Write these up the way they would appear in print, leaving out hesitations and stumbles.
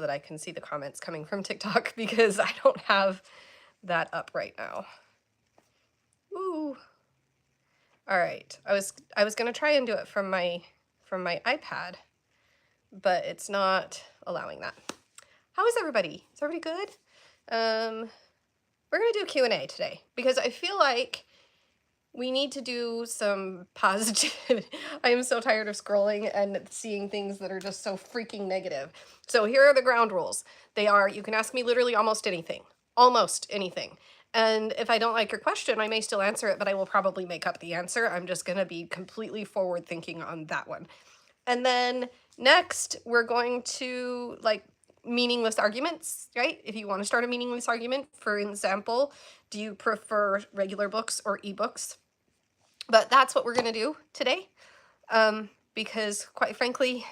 that I can see the comments coming from TikTok because I don't have that up right now. Ooh. All right. I was gonna try and do it from my iPad, but it's not allowing that. How is everybody? Is everybody good? We're gonna do Q&A today because I feel like we need to do some positivity. I am so tired of scrolling and seeing things that are just so freaking negative. So here are the ground rules. They are, you can ask me literally almost anything. Almost anything. And if I don't like your question, I may still answer it, but I will probably make up the answer. I'm just gonna be completely forward thinking on that one. And then next, we're going to like meaningless arguments, right? If you want to start a meaningless argument, for example, do you prefer regular books or ebooks? But that's what we're going to do today, because quite frankly,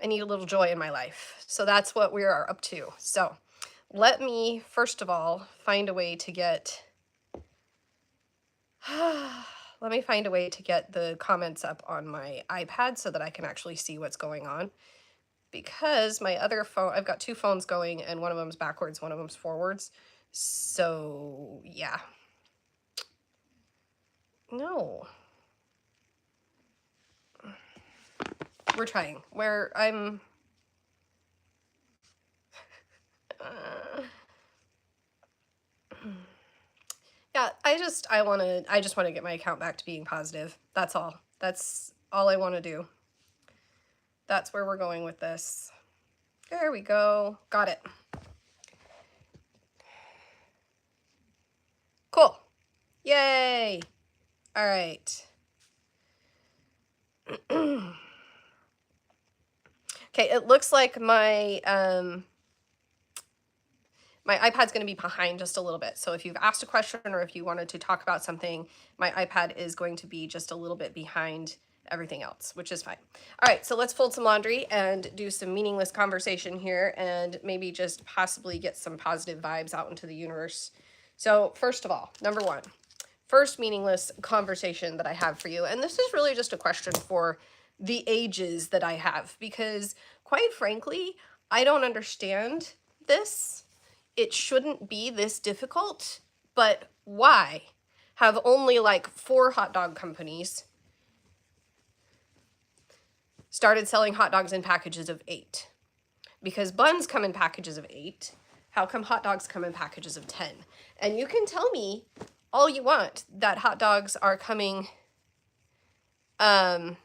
I need a little joy in my life. So that's what we are up to. So let me, first of all, find a way to get... let me find a way to get the comments up on my iPad so that I can actually see what's going on. Because my other phone, I've got two phones going and one of them's backwards, one of them's forwards. So yeah. No. We're trying. Where I'm... yeah, I just want to get my account back to being positive. That's all. That's all I want to do. That's where we're going with this. There we go. Got it. Cool. Yay. All right. Okay, it looks like my my iPad's going to be behind just a little bit. So if you've asked a question or if you wanted to talk about something, my iPad is going to be just a little bit behind everything else, which is fine. All right, so let's fold some laundry and do some meaningless conversation here and maybe just possibly get some positive vibes out into the universe. So first of all, number one, first meaningless conversation that I have for you, and this is really just a question for the ages that I have, because quite frankly, I don't understand this. It shouldn't be this difficult, but why have only like 4 hot dog companies started selling hot dogs in packages of 8? Because buns come in packages of 8. How come hot dogs come in packages of 10? And you can tell me all you want that hot dogs are coming, that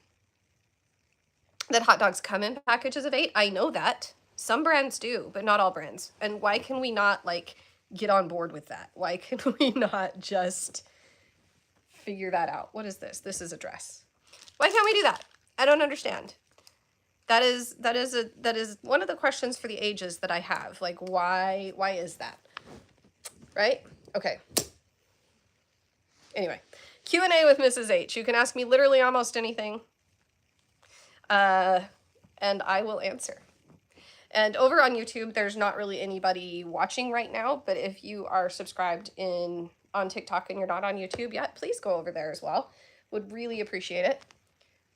hot dogs come in packages of 8. I know that. Some brands do, but not all brands. And why can we not, like, get on board with that? Why can we not just figure that out? What is this? This is a dress. Why can't we do that? I don't understand. That is one of the questions for the ages that I have. Like, why is that? Right? Okay. Anyway, Q&A with Mrs. H. You can ask me literally almost anything, and I will answer. And over on YouTube, there's not really anybody watching right now, but if you are subscribed on TikTok and you're not on YouTube yet, please go over there as well. Would really appreciate it,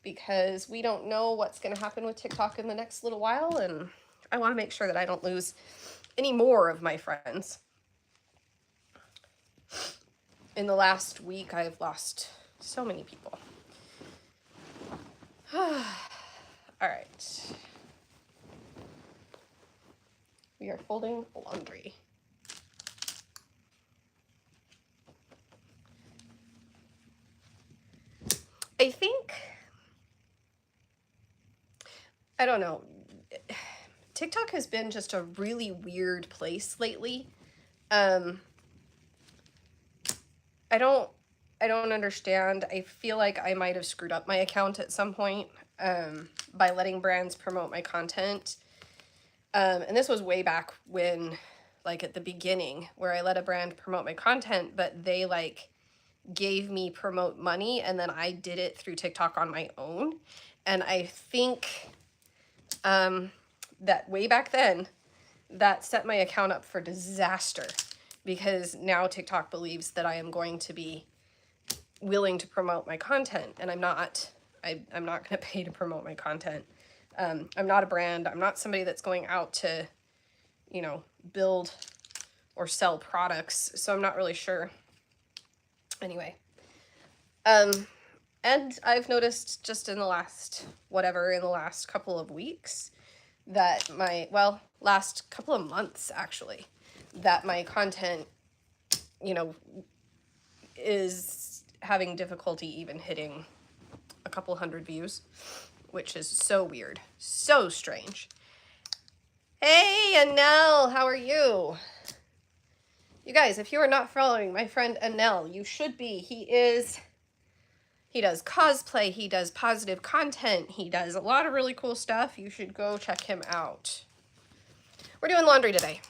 because we don't know what's going to happen with TikTok in the next little while, and I want to make sure that I don't lose any more of my friends. In the last week, I've lost so many people. All right. We are folding laundry. I think, I don't know, TikTok has been just a really weird place lately. I don't understand. I feel like I might have screwed up my account at some point by letting brands promote my content. And this was way back when, like at the beginning, where I let a brand promote my content, but they like gave me promote money, and then I did it through TikTok on my own. And I think that way back then, that set my account up for disaster, because now TikTok believes that I am going to be willing to promote my content, and I'm not. I'm not going to pay to promote my content. I'm not a brand. I'm not somebody that's going out to, you know, build or sell products. So I'm not really sure. Anyway. And I've noticed just in the last, in the last couple of weeks that last couple of months actually, that my content, you know, is having difficulty even hitting a couple hundred views, which is so weird, so strange. Hey, Anel, how are you? You guys, if you are not following my friend Anel, you should be. He does cosplay, he does positive content, he does a lot of really cool stuff. You should go check him out. We're doing laundry today,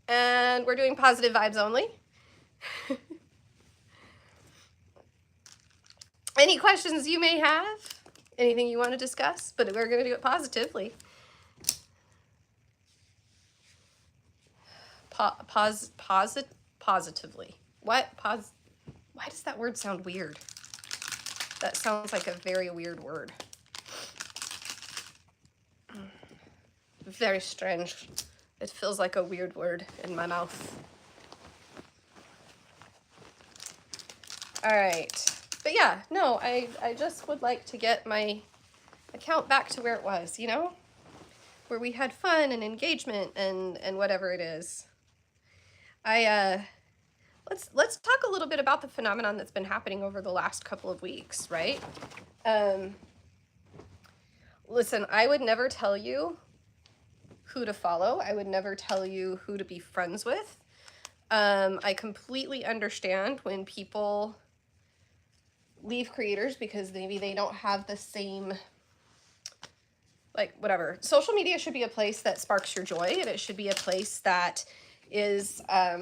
and we're doing positive vibes only. Any questions you may have? Anything you want to discuss? But we're going to do it positively. Positively. What? Why does that word sound weird? That sounds like a very weird word. Very strange. It feels like a weird word in my mouth. All right. But yeah, no, I just would like to get my account back to where it was, you know? Where we had fun and engagement and whatever it is. Let's talk a little bit about the phenomenon that's been happening over the last couple of weeks, right? Listen, I would never tell you who to follow. I would never tell you who to be friends with. I completely understand when people leave creators because maybe they don't have the same, like, whatever. Social media should be a place that sparks your joy, and it should be a place that is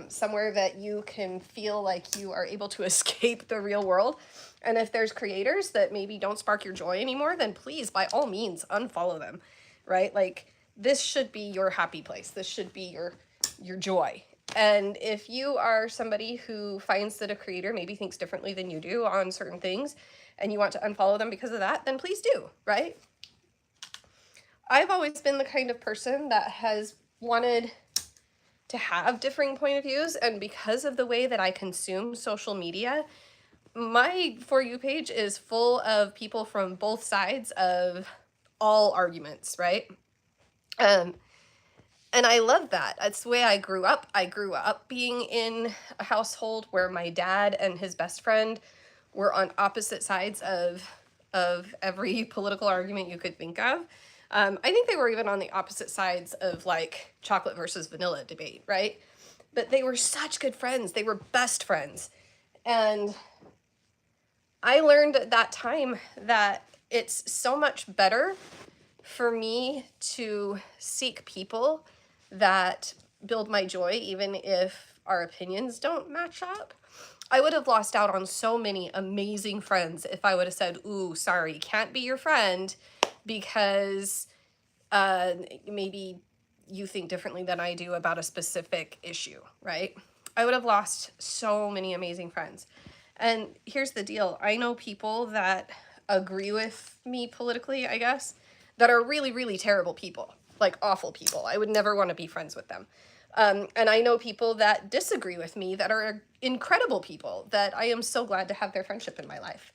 somewhere that you can feel like you are able to escape the real world. And if there's creators that maybe don't spark your joy anymore, then please, by all means, unfollow them, right? Like, this should be your happy place. This should be your joy. And if you are somebody who finds that a creator maybe thinks differently than you do on certain things, and you want to unfollow them because of that, then please do, right? I've always been the kind of person that has wanted to have differing point of views, and because of the way that I consume social media, my For You page is full of people from both sides of all arguments, right? And I love that. That's the way I grew up. I grew up being in a household where my dad and his best friend were on opposite sides of every political argument you could think of. I think they were even on the opposite sides of, like, chocolate versus vanilla debate, right? But they were such good friends. They were best friends. And I learned at that time that it's so much better for me to seek people that build my joy, even if our opinions don't match up. I would have lost out on so many amazing friends if I would have said, ooh, sorry, can't be your friend because maybe you think differently than I do about a specific issue, right? I would have lost so many amazing friends. And here's the deal. I know people that agree with me politically, I guess, that are really, really terrible people, like awful people. I would never want to be friends with them. And I know people that disagree with me that are incredible people that I am so glad to have their friendship in my life.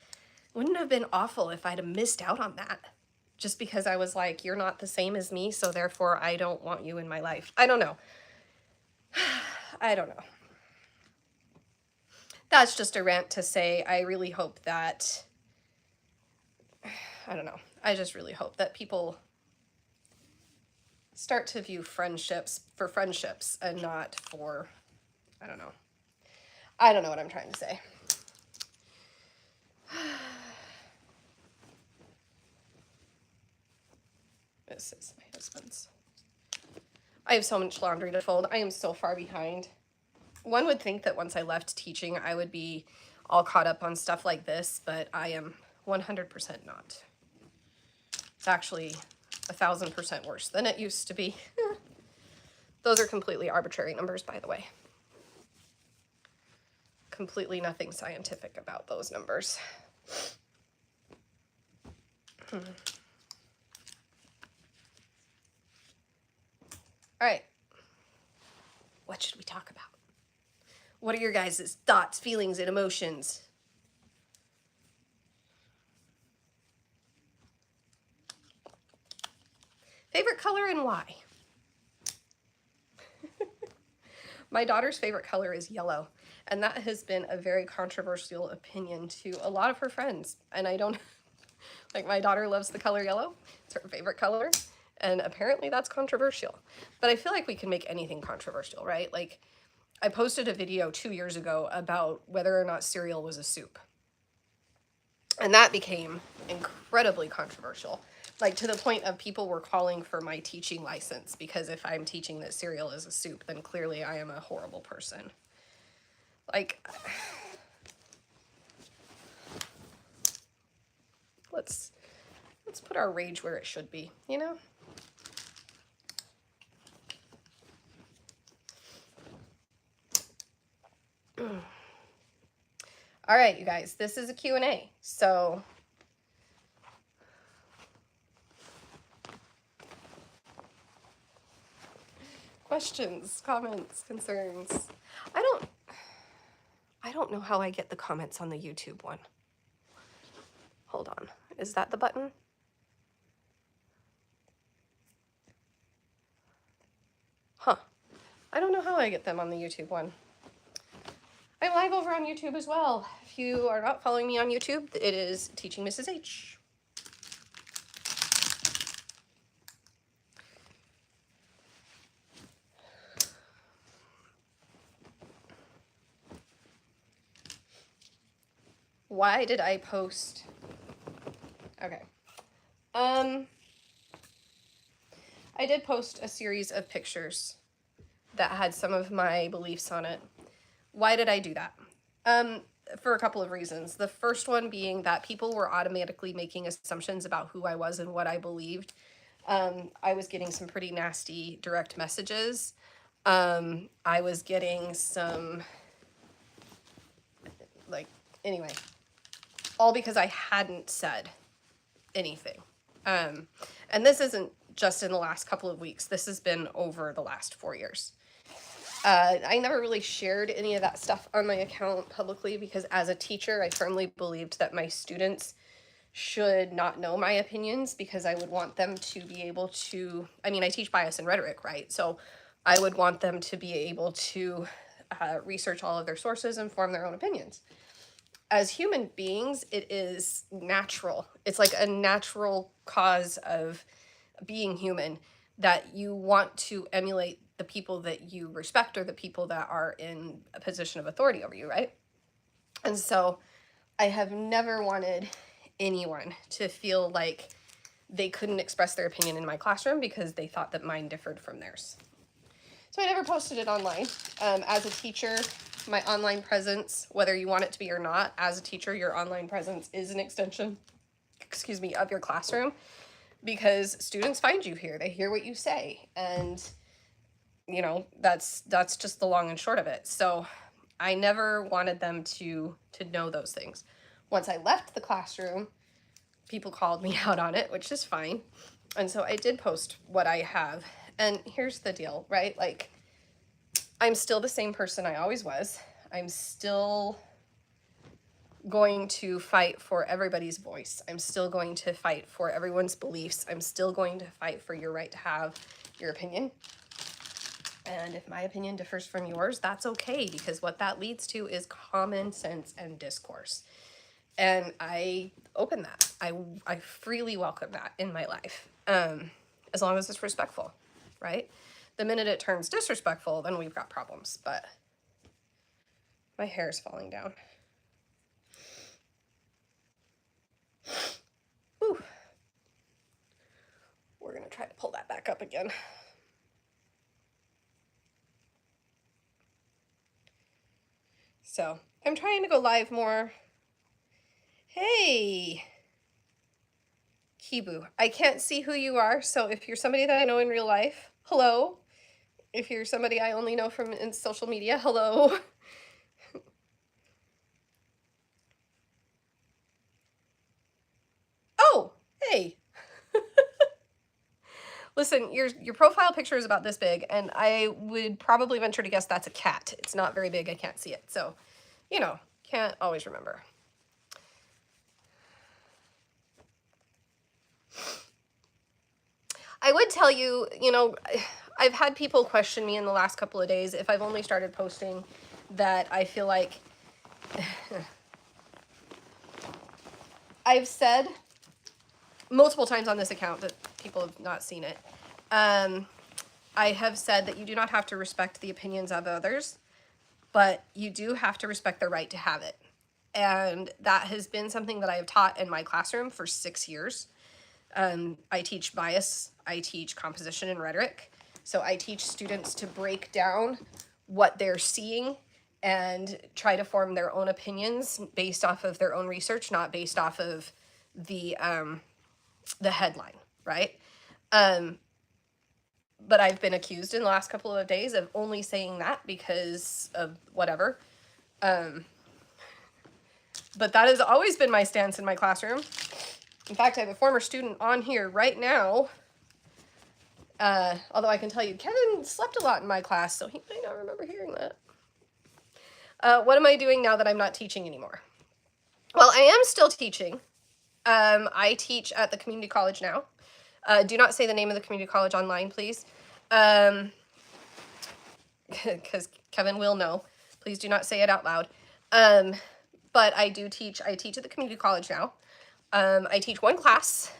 Wouldn't it have been awful if I'd have missed out on that just because I was like, you're not the same as me, so therefore I don't want you in my life. I don't know. I don't know. That's just a rant to say I really hope that, I don't know, I just really hope that people start to view friendships for friendships and not for, I don't know. I don't know what I'm trying to say. This is my husband's. I have so much laundry to fold. I am so far behind. One would think that once I left teaching, I would be all caught up on stuff like this, but I am 100% not. It's actually 1,000% worse than it used to be. Those are completely arbitrary numbers, by the way. Completely nothing scientific about those numbers. All right. What should we talk about? What are your guys' thoughts, feelings, and emotions? Favorite color and why? My daughter's favorite color is yellow, and that has been a very controversial opinion to a lot of her friends. And I don't, like, my daughter loves the color yellow. It's her favorite color, and apparently that's controversial. But I feel like we can make anything controversial, right? Like, I posted a video 2 years ago about whether or not cereal was a soup. And that became incredibly controversial. Like, to the point of people were calling for my teaching license, because if I'm teaching that cereal is a soup, then clearly I am a horrible person. Like, let's put our rage where it should be, you know? All right, you guys, this is a Q&A. So questions, comments, concerns. I don't know how I get the comments on the YouTube one. Hold on. Is that the button? Huh. I don't know how I get them on the YouTube one. I'm live over on YouTube as well. If you are not following me on YouTube, it is Teaching Mrs. H. Why did I post? Okay. I did post a series of pictures that had some of my beliefs on it. Why did I do that? For a couple of reasons. The first one being that people were automatically making assumptions about who I was and what I believed. I was getting some pretty nasty direct messages. I was getting some, like, anyway, all because I hadn't said anything. And this isn't just in the last couple of weeks. This has been over the last 4 years. I never really shared any of that stuff on my account publicly because as a teacher, I firmly believed that my students should not know my opinions because I would want them to be able to, I mean, I teach bias and rhetoric, right? So I would want them to be able to research all of their sources and form their own opinions. As human beings, it is natural. It's like a natural cause of being human that you want to emulate the people that you respect or the people that are in a position of authority over you, right? And so I have never wanted anyone to feel like they couldn't express their opinion in my classroom because they thought that mine differed from theirs. So I never posted it online. As a teacher, my online presence, whether you want it to be or not, as a teacher, your online presence is an extension, of your classroom, because students find you here. They hear what you say, and you know, that's just the long and short of it. So I never wanted them to know those things. Once I left the classroom, people called me out on it, which is fine. And so I did post what I have. And here's the deal, right? Like, I'm still the same person I always was. I'm still going to fight for everybody's voice. I'm still going to fight for everyone's beliefs. I'm still going to fight for your right to have your opinion. And if my opinion differs from yours, that's okay, because what that leads to is common sense and discourse. And I open that. I freely welcome that in my life, as long as it's respectful, right? The minute it turns disrespectful, then we've got problems. But my hair is falling down. Ooh. We're going to try to pull that back up again. So I'm trying to go live more. Hey, Kibu. I can't see who you are, so if you're somebody that I know in real life, hello. If you're somebody I only know from in social media, hello. Oh, hey. Listen, your profile picture is about this big, and I would probably venture to guess that's a cat. It's not very big. I can't see it. So, you know, can't always remember. I would tell you, you know, I've had people question me in the last couple of days if I've only started posting that I feel like I've said multiple times on this account that people have not seen it. I have said that you do not have to respect the opinions of others, but you do have to respect their right to have it. And that has been something that I have taught in my classroom for 6 years. I teach bias, I teach composition and rhetoric. So I teach students to break down what they're seeing and try to form their own opinions based off of their own research, not based off of the headline, right? But I've been accused in the last couple of days of only saying that because of whatever. But that has always been my stance in my classroom. In fact, I have a former student on here right now. Although I can tell you, Kevin slept a lot in my class, so he might not remember hearing that. What am I doing now that I'm not teaching anymore? Well, I am still teaching. I teach at the community college now. Do not say the name of the community college online, please. Because Kevin will know. Please do not say it out loud. But I do teach. I teach at the community college now. I teach one class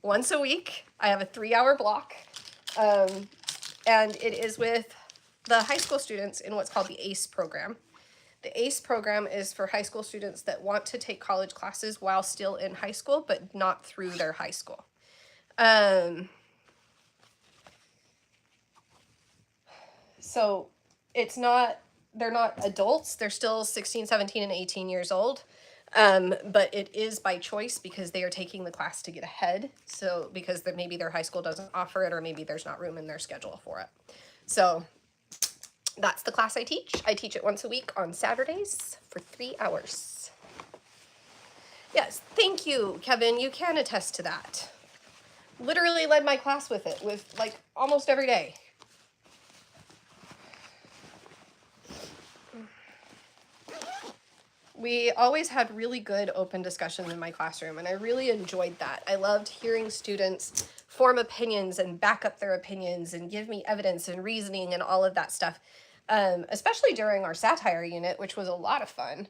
once a week. I have a 3-hour block. And it is with the high school students in what's called the ACE program. The ACE program is for high school students that want to take college classes while still in high school, but not through their high school. So it's not, they're not adults. They're still 16, 17, and 18 years old. But it is by choice because they are taking the class to get ahead. So because maybe their high school doesn't offer it, or maybe there's not room in their schedule for it. So that's the class I teach. I teach it once a week on Saturdays for 3 hours. Yes, thank you, Kevin. You can attest to that. Literally led my class with it, with like almost every day. We always had really good open discussions in my classroom, and I really enjoyed that. I loved hearing students form opinions and back up their opinions and give me evidence and reasoning and all of that stuff, especially during our satire unit, which was a lot of fun,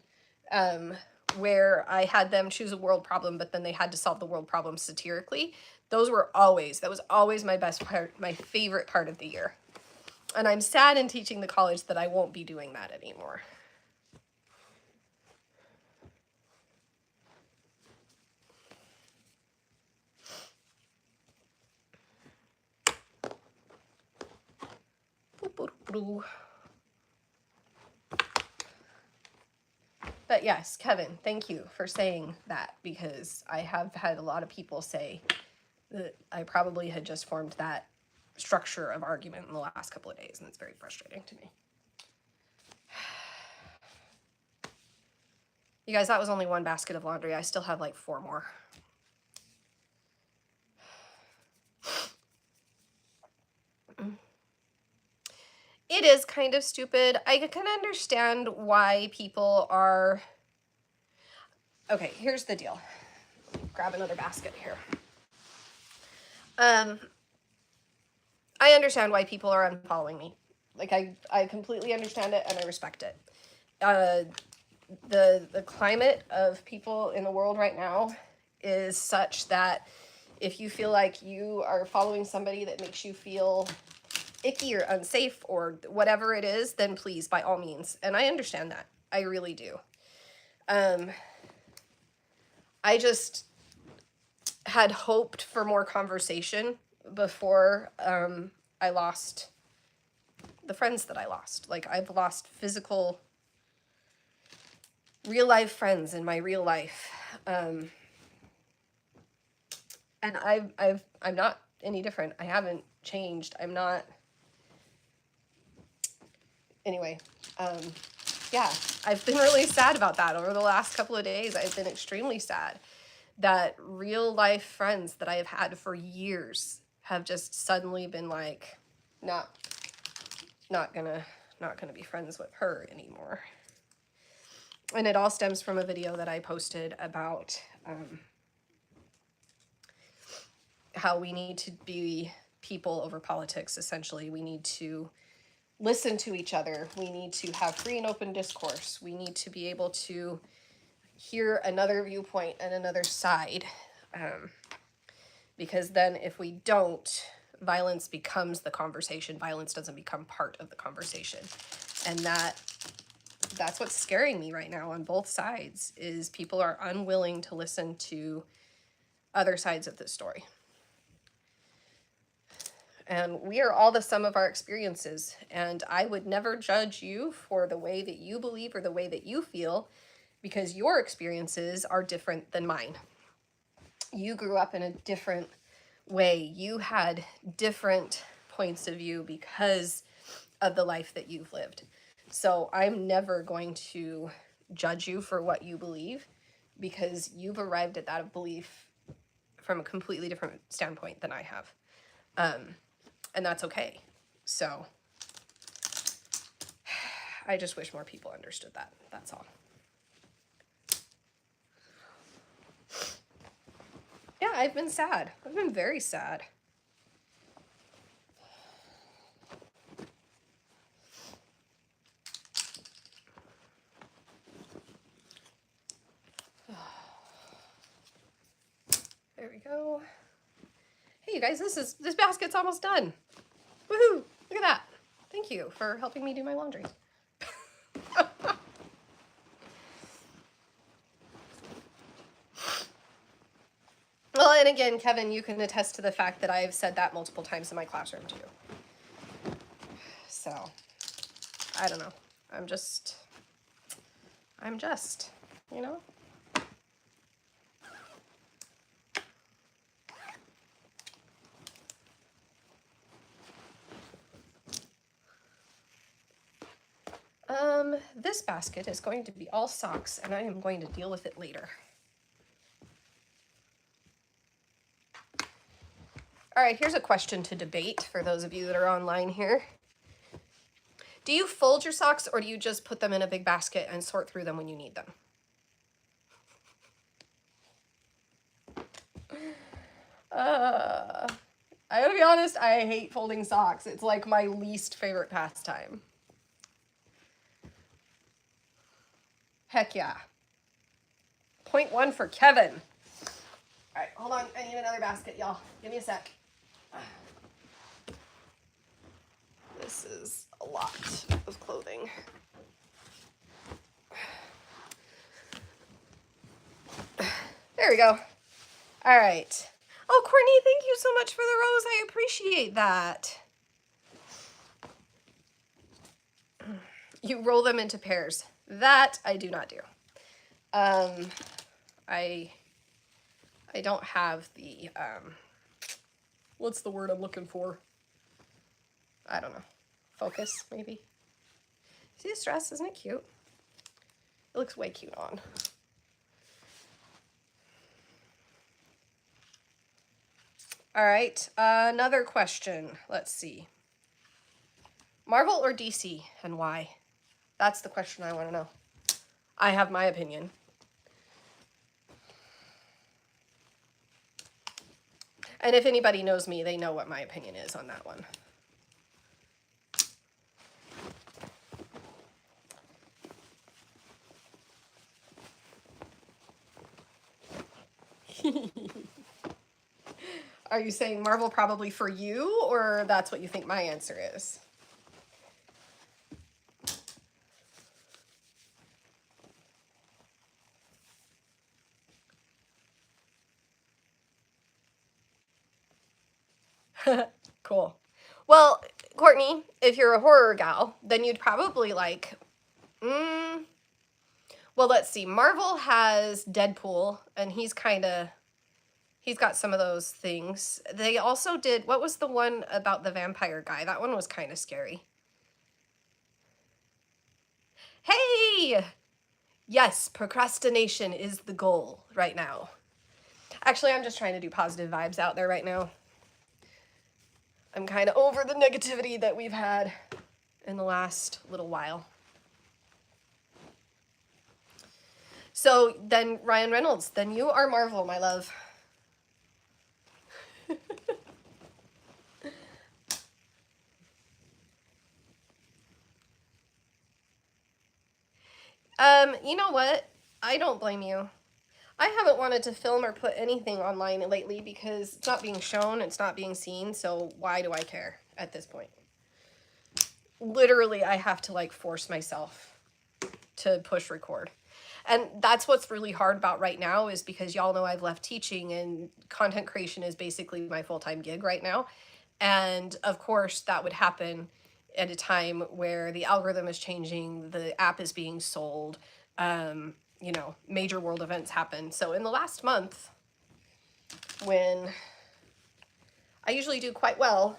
where I had them choose a world problem, but then they had to solve the world problem satirically. That was always my best part, my favorite part of the year. And I'm sad in teaching the college that I won't be doing that anymore. But yes, Kevin, thank you for saying that, because I have had a lot of people say that I probably had just formed that structure of argument in the last couple of days, and it's very frustrating to me. You guys, that was only one basket of laundry. I still have like 4 more. It is kind of stupid. I can understand why people are... Okay, here's the deal. Grab another basket here. I understand why people are unfollowing me. Like, I completely understand it and I respect it. The climate of people in the world right now is such that if you feel like you are following somebody that makes you feel icky or unsafe or whatever it is, then please, by all means. And I understand that. I really do. I just had hoped for more conversation before I lost the friends that I lost. Like, I've lost physical, real life friends in my real life. And I'm not any different. I haven't changed. I'm not... Anyway, yeah, I've been really sad about that over the last couple of days. I've been extremely sad that real life friends that I have had for years have just suddenly been like, not gonna be friends with her anymore. And it all stems from a video that I posted about how we need to be people over politics. Essentially, we need to listen to each other. We need to have free and open discourse. We need to be able to hear another viewpoint and another side. Because then if we don't, violence becomes the conversation. Violence doesn't become part of the conversation. And that's what's scaring me right now on both sides, is people are unwilling to listen to other sides of the story. And we are all the sum of our experiences. And I would never judge you for the way that you believe or the way that you feel, because your experiences are different than mine. You grew up in a different way. You had different points of view because of the life that you've lived. So I'm never going to judge you for what you believe, because you've arrived at that belief from a completely different standpoint than I have. And that's okay. So I just wish more people understood that. That's all. Yeah, I've been sad. I've been very sad. There we go. Hey, you guys, this basket's almost done. Woohoo! Look at that. Thank you for helping me do my laundry. Well, and again, Kevin, you can attest to the fact that I've said that multiple times in my classroom too. So, I don't know. I'm just, you know? This basket is going to be all socks, and I am going to deal with it later. All right, here's a question to debate for those of you that are online here. Do you fold your socks, or do you just put them in a big basket and sort through them when you need them? I gotta be honest, I hate folding socks. It's like my least favorite pastime. Heck yeah. Point 1 for Kevin. All right, hold on. I need another basket, y'all. Give me a sec. This is a lot of clothing. There we go. All right. Oh, Courtney, thank you so much for the rose. I appreciate that. You roll them into pairs. That I do not do. I don't have the, what's the word I'm looking for? I don't know. Focus, maybe. See this dress? Isn't it cute? It looks way cute on. All right, another question. Let's see. Marvel or DC, and why? That's the question I want to know. I have my opinion. And if anybody knows me, they know what my opinion is on that one. Are you saying Marvel probably for you, or that's what you think my answer is? Cool. Well, Courtney, if you're a horror gal, then you'd probably like, well, let's see. Marvel has Deadpool, and he's got some of those things. They also did, what was the one about the vampire guy? That one was kind of scary. Hey! Yes, procrastination is the goal right now. Actually, I'm just trying to do positive vibes out there right now. I'm kind of over the negativity that we've had in the last little while. So then Ryan Reynolds, then you are Marvel, my love. You know what? I don't blame you. I haven't wanted to film or put anything online lately because it's not being shown, it's not being seen, so why do I care at this point? Literally, I have to like force myself to push record. And that's what's really hard about right now is because y'all know I've left teaching and content creation is basically my full-time gig right now. And of course, that would happen at a time where the algorithm is changing, the app is being sold, you know, major world events happen. So in the last month, when I usually do quite well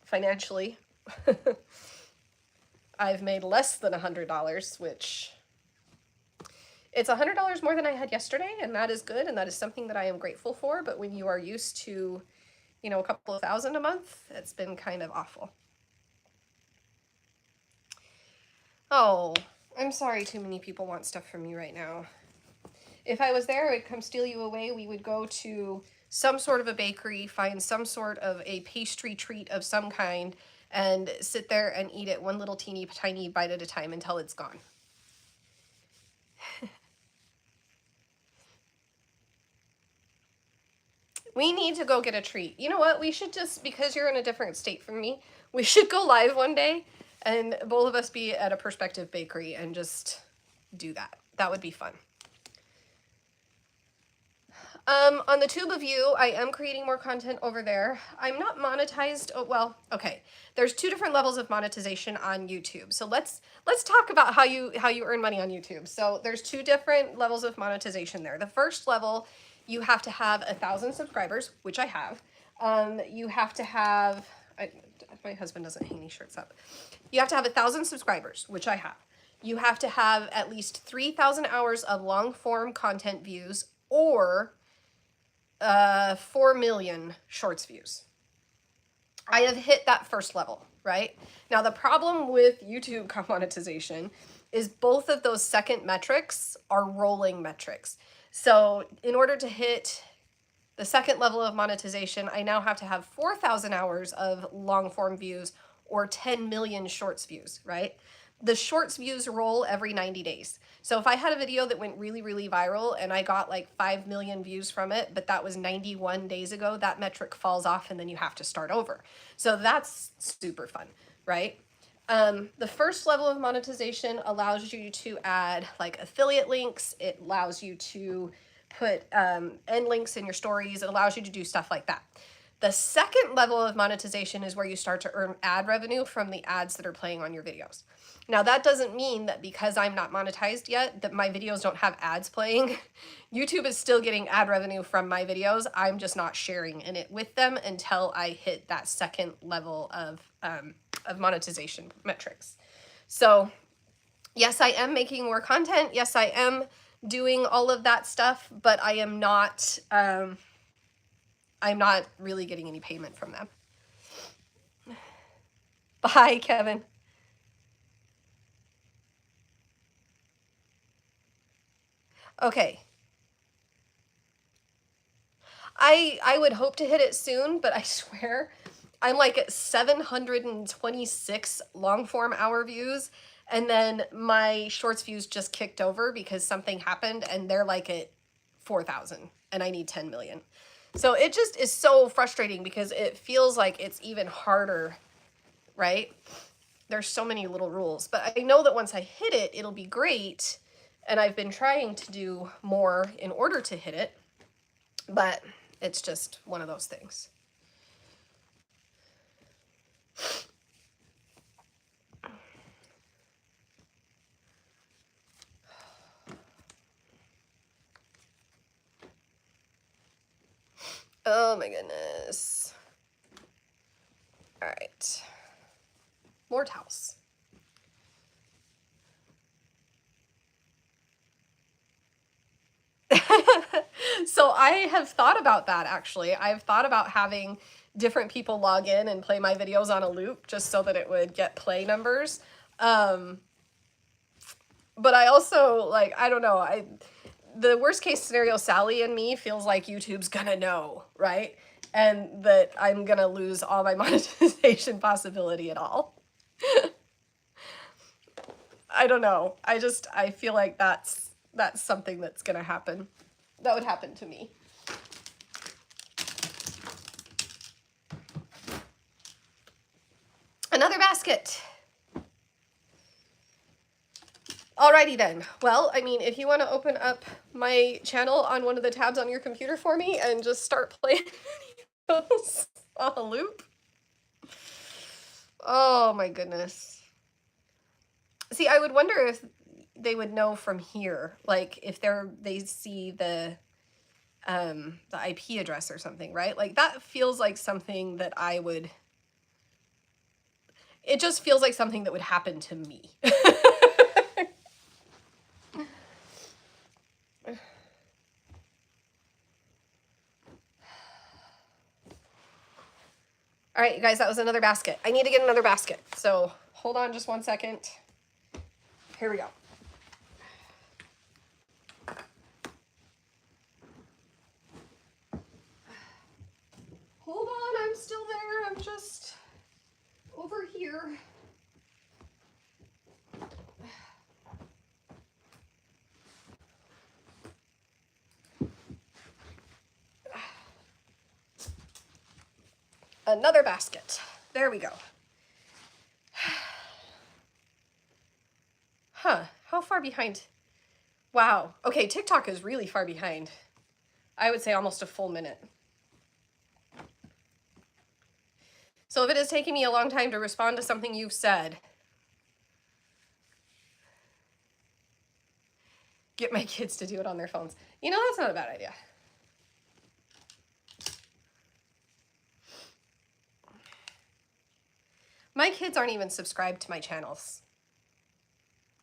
financially, I've made less than $100, which it's $100 more than I had yesterday, and that is good, and that is something that I am grateful for. But when you are used to, you know, a couple of thousand a month, it's been kind of awful. Oh, I'm sorry too many people want stuff from me right now. If I was there, I'd come steal you away. We would go to some sort of a bakery, find some sort of a pastry treat of some kind, and sit there and eat it one little teeny tiny bite at a time until it's gone. We need to go get a treat. You know what? We should just, because you're in a different state from me, we should go live one day and both of us be at a Perspective Bakery and just do that. That would be fun. On the Tube of You, I am creating more content over there. I'm not monetized. Oh, well, okay. There's two different levels of monetization on YouTube. So let's talk about how you earn money on YouTube. So there's two different levels of monetization there. The first level, you have to have 1,000 subscribers, which I have. You have to have, my husband doesn't hang these shirts up. You have to have 1,000 subscribers, which I have. You have to have at least 3,000 hours of long form content views or 4 million shorts views. I have hit that first level, right? Now, the problem with YouTube monetization is both of those second metrics are rolling metrics. So in order to hit the second level of monetization, I now have to have 4,000 hours of long form views or 10 million shorts views, right? The shorts views roll every 90 days. So if I had a video that went really, really viral and I got like 5 million views from it, but that was 91 days ago, that metric falls off and then you have to start over. So that's super fun, right? The first level of monetization allows you to add like affiliate links. It allows you to put end links in your stories. It allows you to do stuff like that. The second level of monetization is where you start to earn ad revenue from the ads that are playing on your videos. Now, that doesn't mean that because I'm not monetized yet, that my videos don't have ads playing. YouTube is still getting ad revenue from my videos. I'm just not sharing in it with them until I hit that second level of monetization metrics. So yes, I am making more content. Yes, I am doing all of that stuff, but I am not, I'm not really getting any payment from them. Bye, Kevin. Okay. I would hope to hit it soon, but I swear I'm like at 726 long form hour views, and then my shorts views just kicked over because something happened and they're like at 4,000 and I need 10 million. So it just is so frustrating because it feels like it's even harder, right? There's so many little rules, but I know that once I hit it, it'll be great. And I've been trying to do more in order to hit it, but it's just one of those things. Oh my goodness. All right. More towels. So I have thought about that, actually. I've thought about having different people log in and play my videos on a loop just so that it would get play numbers. But I also, like, I don't know, the worst case scenario, Sally and me feels like YouTube's gonna know, right? And that I'm gonna lose all my monetization possibility at all. I don't know. I feel like that's something that's gonna happen. That would happen to me. Another basket. Alrighty then. Well, I mean, if you want to open up my channel on one of the tabs on your computer for me and just start playing videos on a loop. Oh my goodness. See, I would wonder if they would know from here, like if they see the IP address or something, right? Like that feels like something that I would, it just feels like something that would happen to me. All right, you guys, that was another basket. I need to get another basket. So hold on just one second. Here we go. Hold on, I'm still there. I'm just over here. Another basket. There we go. Huh, how far behind? Wow. Okay, TikTok is really far behind. I would say almost a full minute. So if it is taking me a long time to respond to something you've said, get my kids to do it on their phones. You know, that's not a bad idea. My kids aren't even subscribed to my channels,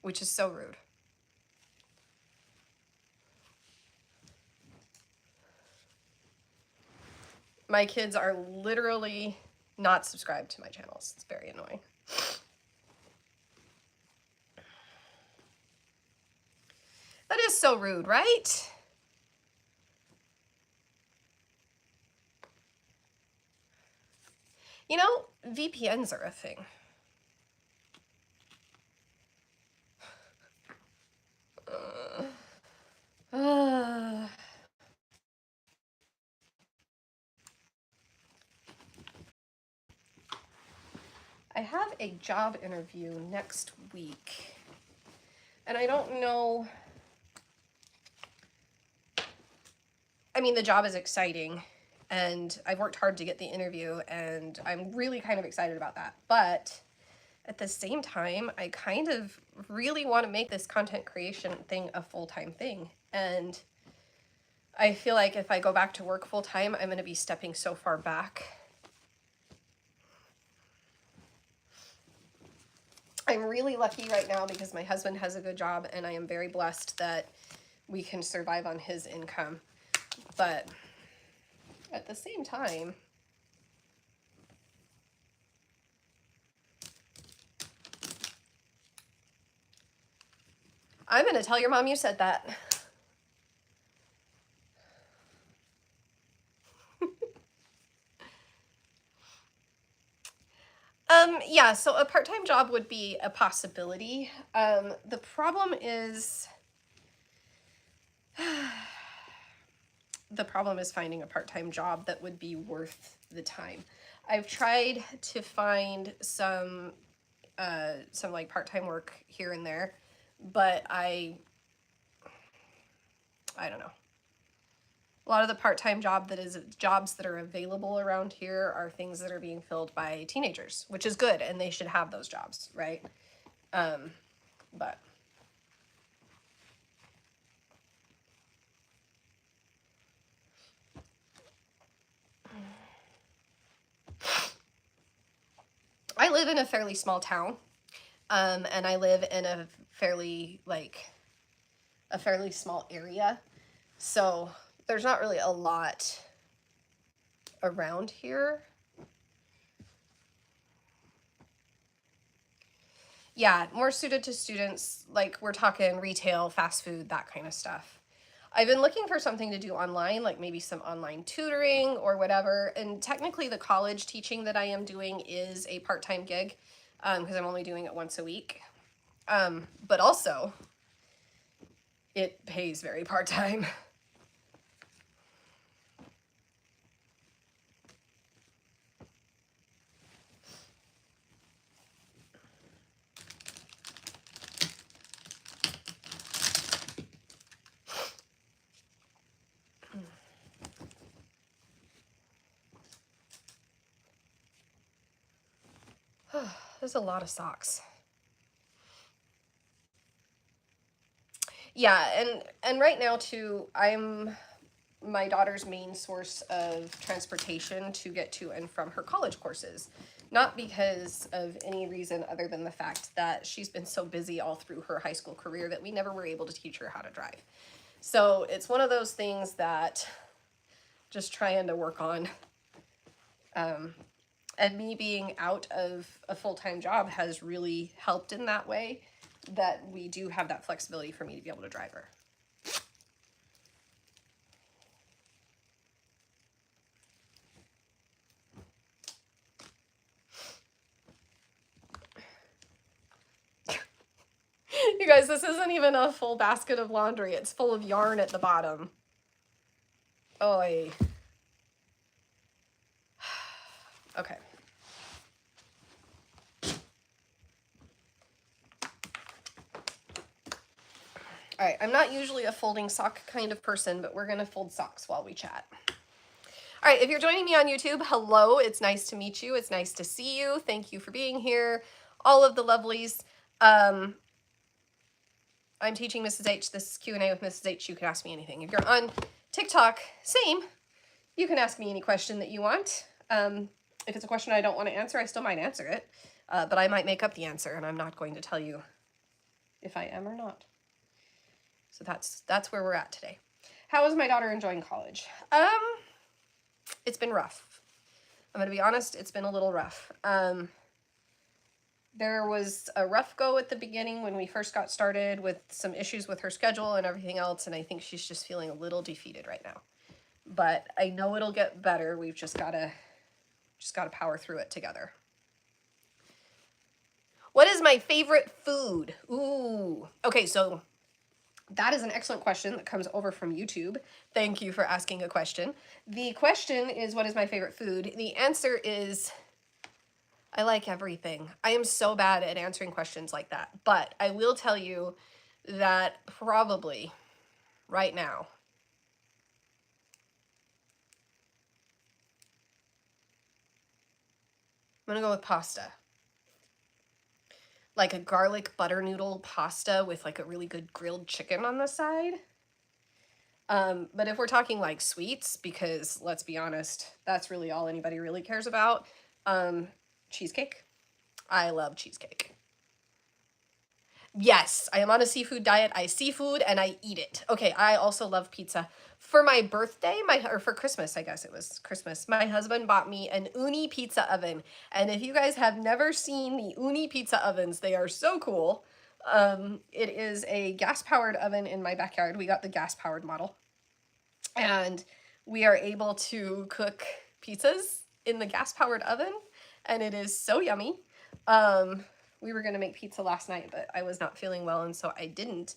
which is so rude. My kids are literally not subscribed to my channels. It's very annoying. That is so rude, right? You know, VPNs are a thing. I have a job interview next week, and I don't know. I mean, the job is exciting, and I've worked hard to get the interview, and I'm really kind of excited about that. But at the same time, I kind of really want to make this content creation thing a full-time thing. And I feel like if I go back to work full-time, I'm going to be stepping so far back. I'm really lucky right now because my husband has a good job, and I am very blessed that we can survive on his income. But at the same time, I'm going to tell your mom you said that. Yeah, so a part-time job would be a possibility. The problem is finding a part-time job that would be worth the time. I've tried to find some like part-time work here and there, but I don't know. A lot of the part-time jobs that are available around here are things that are being filled by teenagers, which is good, and they should have those jobs, right? But I live in a fairly small town, and I live in a fairly small area, so there's not really a lot around here. Yeah, more suited to students, like we're talking retail, fast food, that kind of stuff. I've been looking for something to do online, like maybe some online tutoring or whatever. And technically, the college teaching that I am doing is a part-time gig because I'm only doing it once a week. But also, it pays very part-time. There's a lot of socks. Yeah, and right now too, I'm my daughter's main source of transportation to get to and from her college courses. Not because of any reason other than the fact that she's been so busy all through her high school career that we never were able to teach her how to drive. So it's one of those things that just trying to work on. And me being out of a full-time job has really helped in that way, that we do have that flexibility for me to be able to drive her. You guys, this isn't even a full basket of laundry. It's full of yarn at the bottom. Oy. Okay. All right, I'm not usually a folding sock kind of person, but we're gonna fold socks while we chat. All right, if you're joining me on YouTube, hello, it's nice to meet you. It's nice to see you. Thank you for being here. All of the lovelies. I'm teaching Mrs. H. This is Q&A with Mrs. H. You can ask me anything. If you're on TikTok, same. You can ask me any question that you want. If it's a question I don't want to answer, I still might answer it. But I might make up the answer, and I'm not going to tell you if I am or not. So that's where we're at today. How is my daughter enjoying college? It's been rough. I'm going to be honest, it's been a little rough. There was a rough go at the beginning when we first got started with some issues with her schedule and everything else, and I think she's just feeling a little defeated right now. But I know it'll get better. We've just gotta power through it together. What is my favorite food? Ooh. Okay, so that is an excellent question that comes over from YouTube. Thank you for asking a question. The question is, what is my favorite food? The answer is, I like everything. I am so bad at answering questions like that. But I will tell you that probably right now, I'm gonna go with pasta. Like a garlic butter noodle pasta with like a really good grilled chicken on the side. But if we're talking like sweets, because let's be honest, that's really all anybody really cares about, cheesecake. I love cheesecake. Yes, I am on a seafood diet. I seafood and I eat it. Okay, I also love pizza. For my birthday, or for Christmas, I guess it was Christmas, my husband bought me an Uni pizza oven. And if you guys have never seen the Uni pizza ovens, they are so cool. It is a gas-powered oven in my backyard. We got the gas-powered model. And we are able to cook pizzas in the gas-powered oven, and it is so yummy. We were going to make pizza last night, but I was not feeling well, and so I didn't.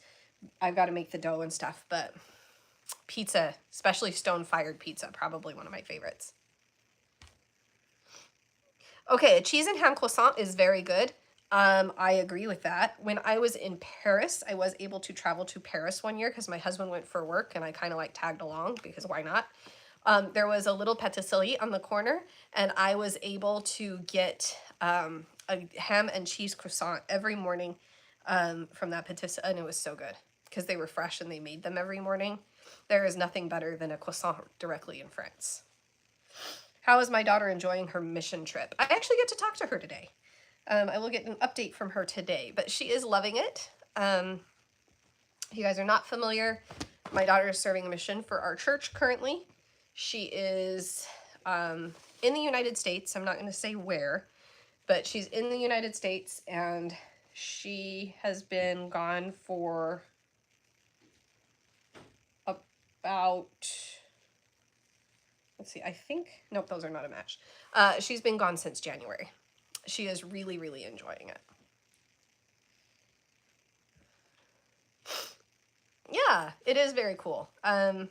I've got to make the dough and stuff, but pizza, especially stone-fired pizza, probably one of my favorites. Okay, a cheese and ham croissant is very good. I agree with that. When I was in Paris, I was able to travel to Paris one year because my husband went for work and I kind of like tagged along because why not? There was a little patisserie on the corner and I was able to get a ham and cheese croissant every morning from that patisserie, and it was so good because they were fresh and they made them every morning. There is nothing better than a croissant directly in France. How is my daughter enjoying her mission trip? I actually get to talk to her today. I will get an update from her today, but she is loving it. If you guys are not familiar, my daughter is serving a mission for our church currently. She is in the United States. I'm not going to say where, but she's in the United States, and She has been gone for about, let's see, I think, nope, those are not a match. She's been gone since January. She is really, really enjoying it. Yeah, it is very cool. I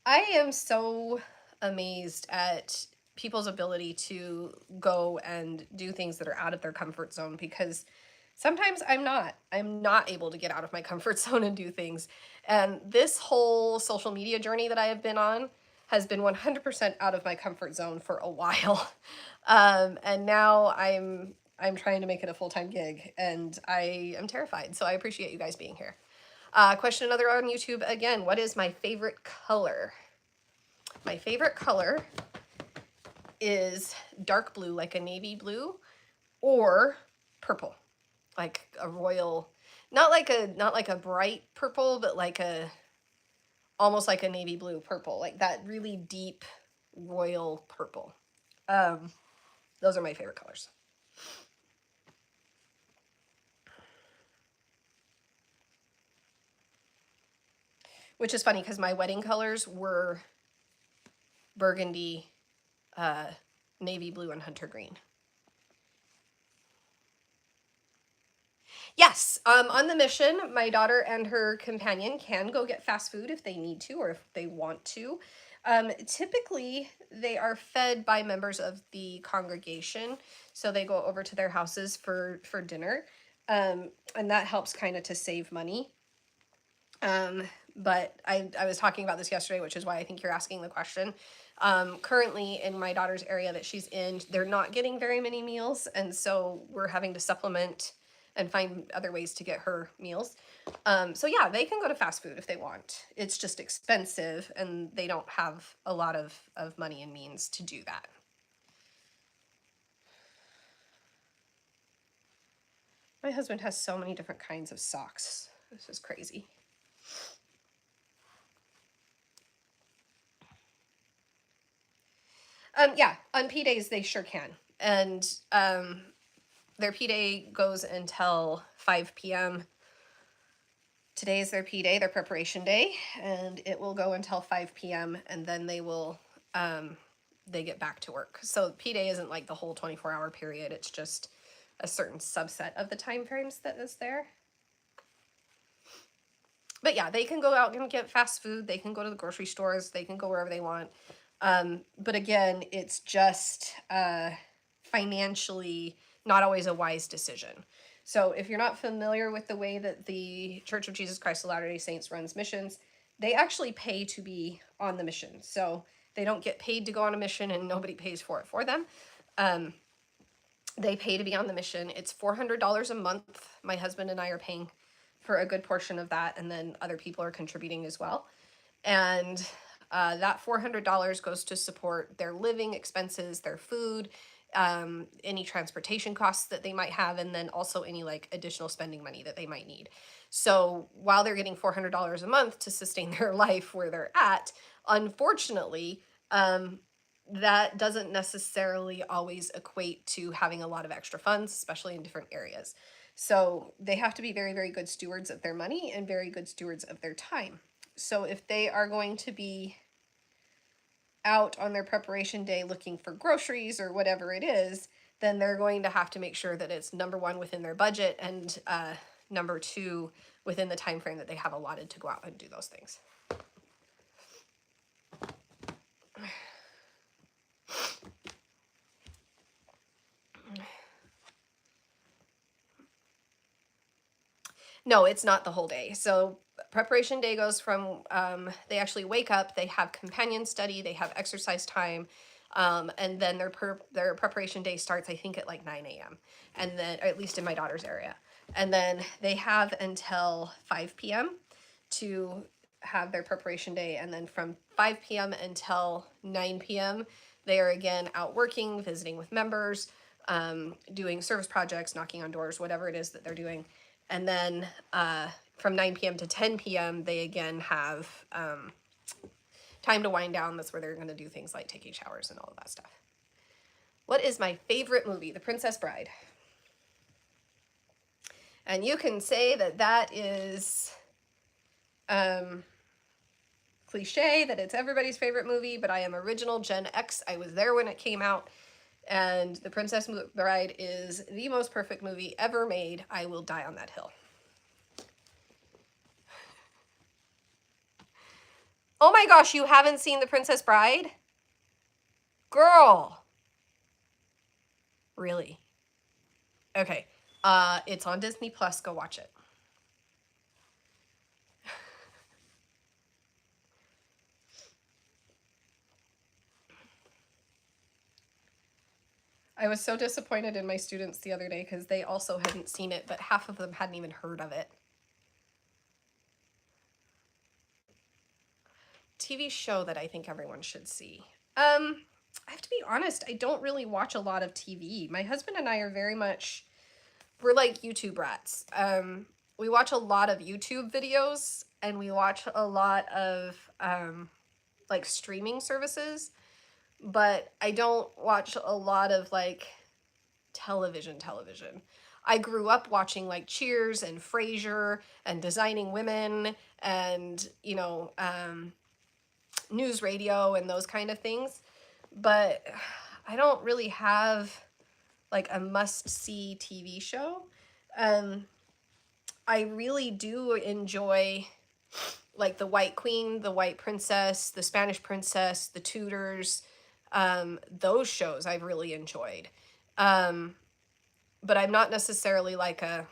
am so amazed at people's ability to go and do things that are out of their comfort zone, because sometimes I'm not. I'm not able to get out of my comfort zone and do things. And this whole social media journey that I have been on has been 100% out of my comfort zone for a while. And now I'm trying to make it a full-time gig, and I am terrified. So I appreciate you guys being here. Question another on YouTube again. What is my favorite color? My favorite color is dark blue, like a navy blue, or purple, like a royal, not like a bright purple, but like a almost like a navy blue purple, like that really deep royal purple. Those are my favorite colors. Which is funny because my wedding colors were burgundy, navy blue, and hunter green. Yes, on the mission, my daughter and her companion can go get fast food if they need to or if they want to. Typically, they are fed by members of the congregation, so they go over to their houses for dinner, and that helps kind of to save money. But I was talking about this yesterday, which is why I think you're asking the question. Currently in my daughter's area that she's in, they're not getting very many meals, and so we're having to supplement and find other ways to get her meals. So yeah, they can go to fast food if they want. It's just expensive, and they don't have a lot of money and means to do that. My husband has so many different kinds of socks. This is crazy. Yeah, on P days they sure can. And their P day goes until 5 p.m. Today is their P day, their preparation day, and it will go until 5 p.m. and then they get back to work. So P day isn't like the whole 24-hour period. It's just a certain subset of the time frames that is there. But yeah, they can go out and get fast food. They can go to the grocery stores. They can go wherever they want. But again, it's just financially not always a wise decision. So if you're not familiar with the way that the Church of Jesus Christ of Latter-day Saints runs missions, they actually pay to be on the mission. So they don't get paid to go on a mission and nobody pays for it for them. They pay to be on the mission. It's $400 a month. My husband and I are paying for a good portion of that, and then other people are contributing as well. And that $400 goes to support their living expenses, their food, any transportation costs that they might have, and then also any like additional spending money that they might need. So while they're getting $400 a month to sustain their life where they're at, unfortunately, that doesn't necessarily always equate to having a lot of extra funds, especially in different areas. So they have to be very, very good stewards of their money and very good stewards of their time. So if they are going to be out on their preparation day looking for groceries or whatever it is, then they're going to have to make sure that it's number one within their budget, and number two within the time frame that they have allotted to go out and do those things. No, it's not the whole day. So preparation day goes from they actually wake up, they have companion study, they have exercise time, and then their preparation day starts, I think, at like 9 a.m. and then, or at least in my daughter's area, and then they have until 5 p.m. to have their preparation day, and then from 5 p.m. until 9 p.m. they are again out working, visiting with members, doing service projects, knocking on doors, whatever it is that they're doing. And then from 9 p.m. to 10 p.m., they again have time to wind down. That's where they're going to do things like taking showers and all of that stuff. What is my favorite movie? The Princess Bride. And you can say that that is cliche, that it's everybody's favorite movie, but I am original Gen X. I was there when it came out, and The Princess Bride is the most perfect movie ever made. I will die on that hill. Oh my gosh, you haven't seen The Princess Bride? Girl. Really? Okay. It's on Disney Plus. Go watch it. I was so disappointed in my students the other day because they also hadn't seen it, but half of them hadn't even heard of it. TV show that I think everyone should see. I have to be honest, I don't really watch a lot of TV. My husband and I are very much, we're like YouTube rats. We watch a lot of YouTube videos, and we watch a lot of like streaming services, but I don't watch a lot of like television. I grew up watching like Cheers and Frasier and Designing Women and, news radio and those kind of things. But I don't really have like a must-see TV show. I really do enjoy like The White Queen, The White Princess, The Spanish Princess, The Tudors. Those shows I've really enjoyed. But I'm not necessarily like a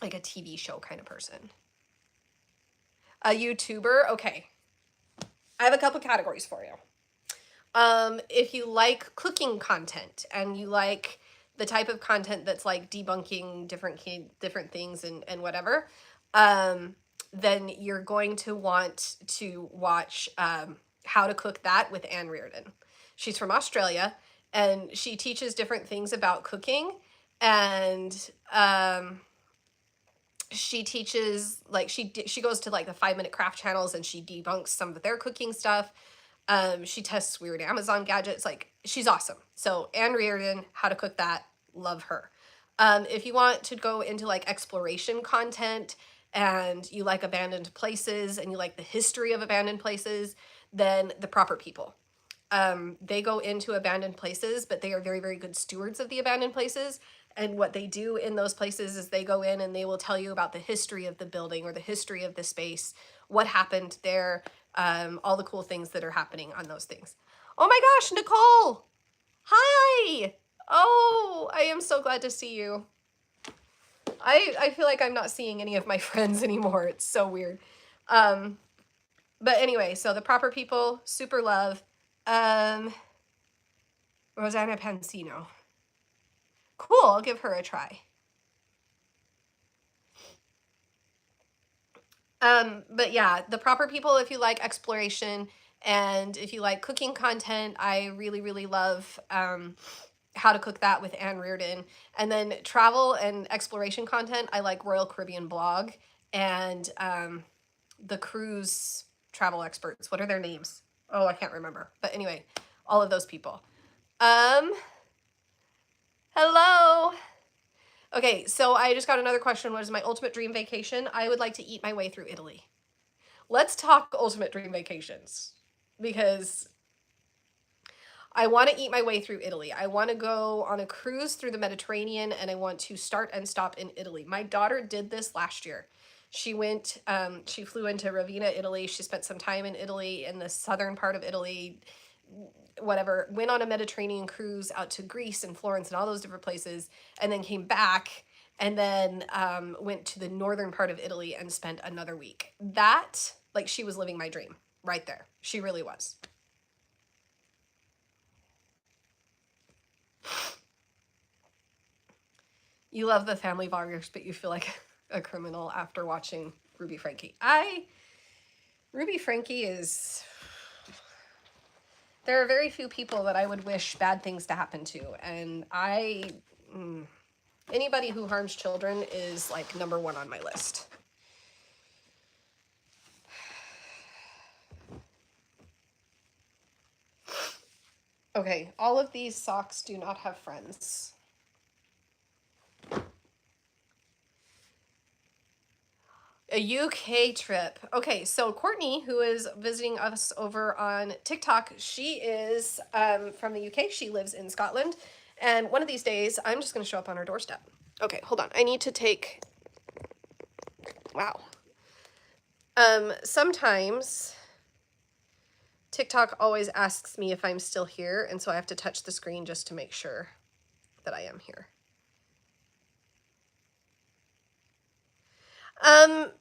TV show kind of person. A YouTuber, okay. I have a couple categories for you. If you like cooking content and you like the type of content that's like debunking different things and whatever, then you're going to want to watch How to Cook That with Anne Reardon. She's from Australia, and she teaches different things about cooking, and she teaches like she goes to like the 5 Minute Craft channels, and she debunks some of their cooking stuff. She tests weird Amazon gadgets. Like, she's awesome. So Anne Reardon, How to Cook That, love her. If you want to go into like exploration content and you like abandoned places and you like the history of abandoned places, then The Proper People. They go into abandoned places, but they are very, very good stewards of the abandoned places. And what they do in those places is they go in and they will tell you about the history of the building or the history of the space, what happened there, all the cool things that are happening on those things. Oh my gosh, Nicole! Hi! Oh, I am so glad to see you. I feel like I'm not seeing any of my friends anymore. It's so weird. But anyway, so The Proper People, super love. Rosanna Pansino. Cool, I'll give her a try. But yeah, The Proper People, if you like exploration and if you like cooking content, I really, really love How to Cook That with Anne Reardon. And then travel and exploration content, I like Royal Caribbean Blog and the cruise travel experts. What are their names? Oh, I can't remember. But anyway, all of those people. Hello. Okay, so I just got another question. What is my ultimate dream vacation? I would like to eat my way through Italy. Let's talk ultimate dream vacations, because I want to eat my way through Italy. I want to go on a cruise through the Mediterranean, and I want to start and stop in Italy. My daughter did this last year. She flew into Ravenna, Italy. She spent some time in Italy, in the southern part of Italy, whatever, went on a Mediterranean cruise out to Greece and Florence and all those different places, and then came back and then went to the northern part of Italy and spent another week. That, like, she was living my dream right there. She really was. You love the family vloggers, but you feel like a criminal after watching Ruby Frankie. Ruby Frankie is... There are very few people that I would wish bad things to happen to, and anybody who harms children is like number one on my list. Okay, all of these socks do not have friends. A UK trip. Okay, so Courtney, who is visiting us over on TikTok, she is from the UK. She lives in Scotland. And one of these days, I'm just going to show up on her doorstep. Okay, hold on. I need to take... Wow. Sometimes TikTok always asks me if I'm still here, and so I have to touch the screen just to make sure that I am here. And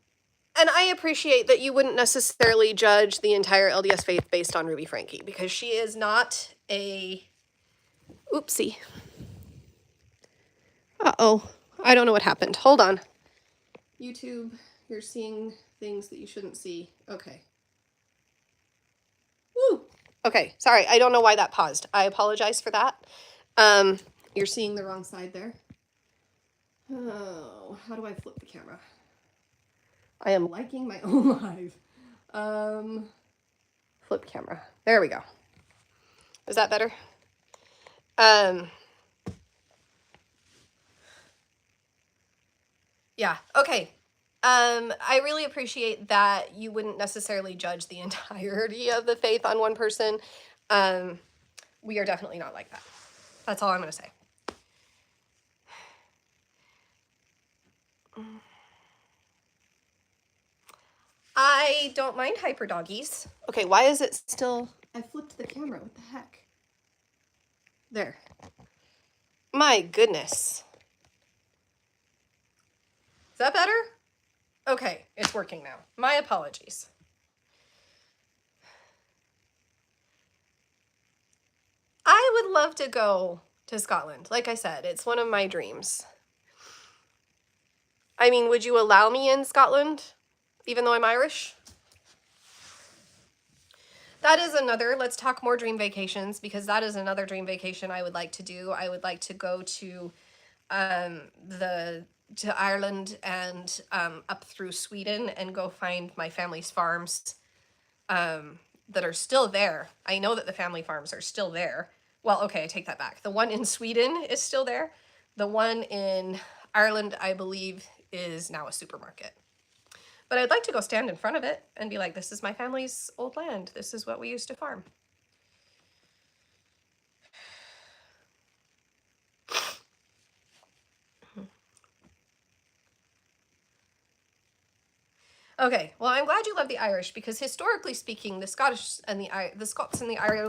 I appreciate that you wouldn't necessarily judge the entire LDS faith based on Ruby Frankie, because she is not a... Oopsie. Uh-oh. I don't know what happened. Hold on. YouTube, you're seeing things that you shouldn't see. Okay. Woo! Okay, sorry. I don't know why that paused. I apologize for that. You're seeing the wrong side there. Oh, how do I flip the camera? I am liking my own live. Flip camera. There we go. Is that better? Yeah, okay. I really appreciate that you wouldn't necessarily judge the entirety of the faith on one person. We are definitely not like that. That's all I'm going to say. I don't mind hyper doggies. Okay, why is it still... I flipped the camera. What the heck? There. My goodness. Is that better? Okay, it's working now. My apologies. I would love to go to Scotland. Like I said, it's one of my dreams. I mean, would you allow me in Scotland, even though I'm Irish? That is another, let's talk more dream vacations, because that is another dream vacation I would like to do. I would like to go to Ireland and up through Sweden and go find my family's farms that are still there. I know that the family farms are still there. Well, okay, I take that back. The one in Sweden is still there. The one in Ireland, I believe, is now a supermarket. But I'd like to go stand in front of it and be like, this is my family's old land. This is what we used to farm. Okay, well, I'm glad you love the Irish, because historically speaking, the Scottish and the Scots and the Irish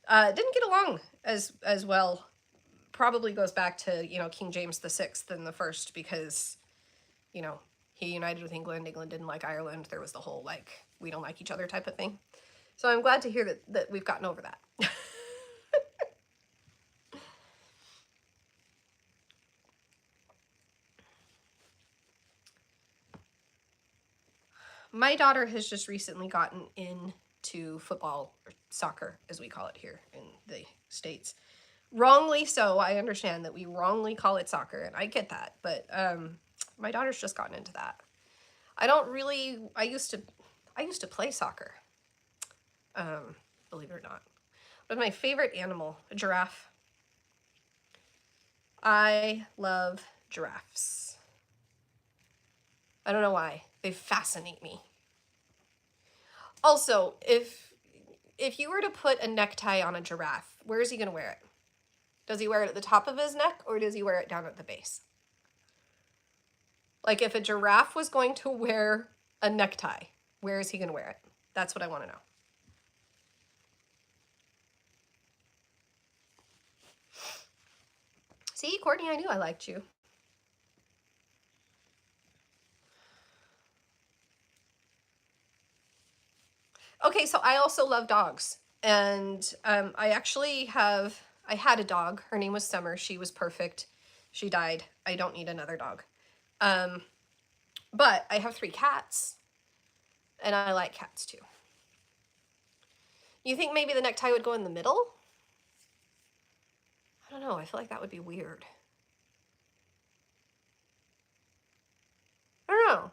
didn't get along as well. Probably goes back to, you know, King James VI and the first, because, you know, he united with England. England didn't like Ireland. There was the whole, like, we don't like each other type of thing. So I'm glad to hear that we've gotten over that. My daughter has just recently gotten into football, or soccer, as we call it here in the States. Wrongly so. I understand that we wrongly call it soccer, and I get that, but my daughter's just gotten into that. I used to play soccer, believe it or not. But my favorite animal, a giraffe. I love giraffes. I don't know why. They fascinate me. Also, if you were to put a necktie on a giraffe, where is he going to wear it? Does he wear it at the top of his neck, or does he wear it down at the base? Like, if a giraffe was going to wear a necktie, where is he going to wear it? That's what I want to know. See, Courtney, I knew I liked you. Okay, so I also love dogs. And I had a dog. Her name was Summer. She was perfect. She died. I don't need another dog. But I have 3 cats. And I like cats too. You think maybe the necktie would go in the middle? I don't know. I feel like that would be weird. I don't know.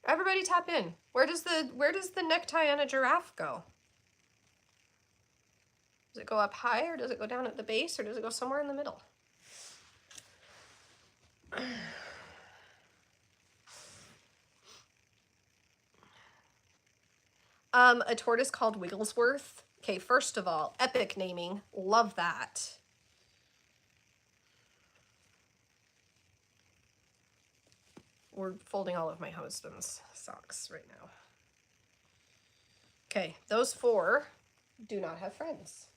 Everybody tap in. Where does the necktie on a giraffe go? Does it go up high, or does it go down at the base, or does it go somewhere in the middle? A tortoise called Wigglesworth. Okay, first of all, epic naming. Love that. We're folding all of my husband's socks right now. Okay, those 4 do not have friends.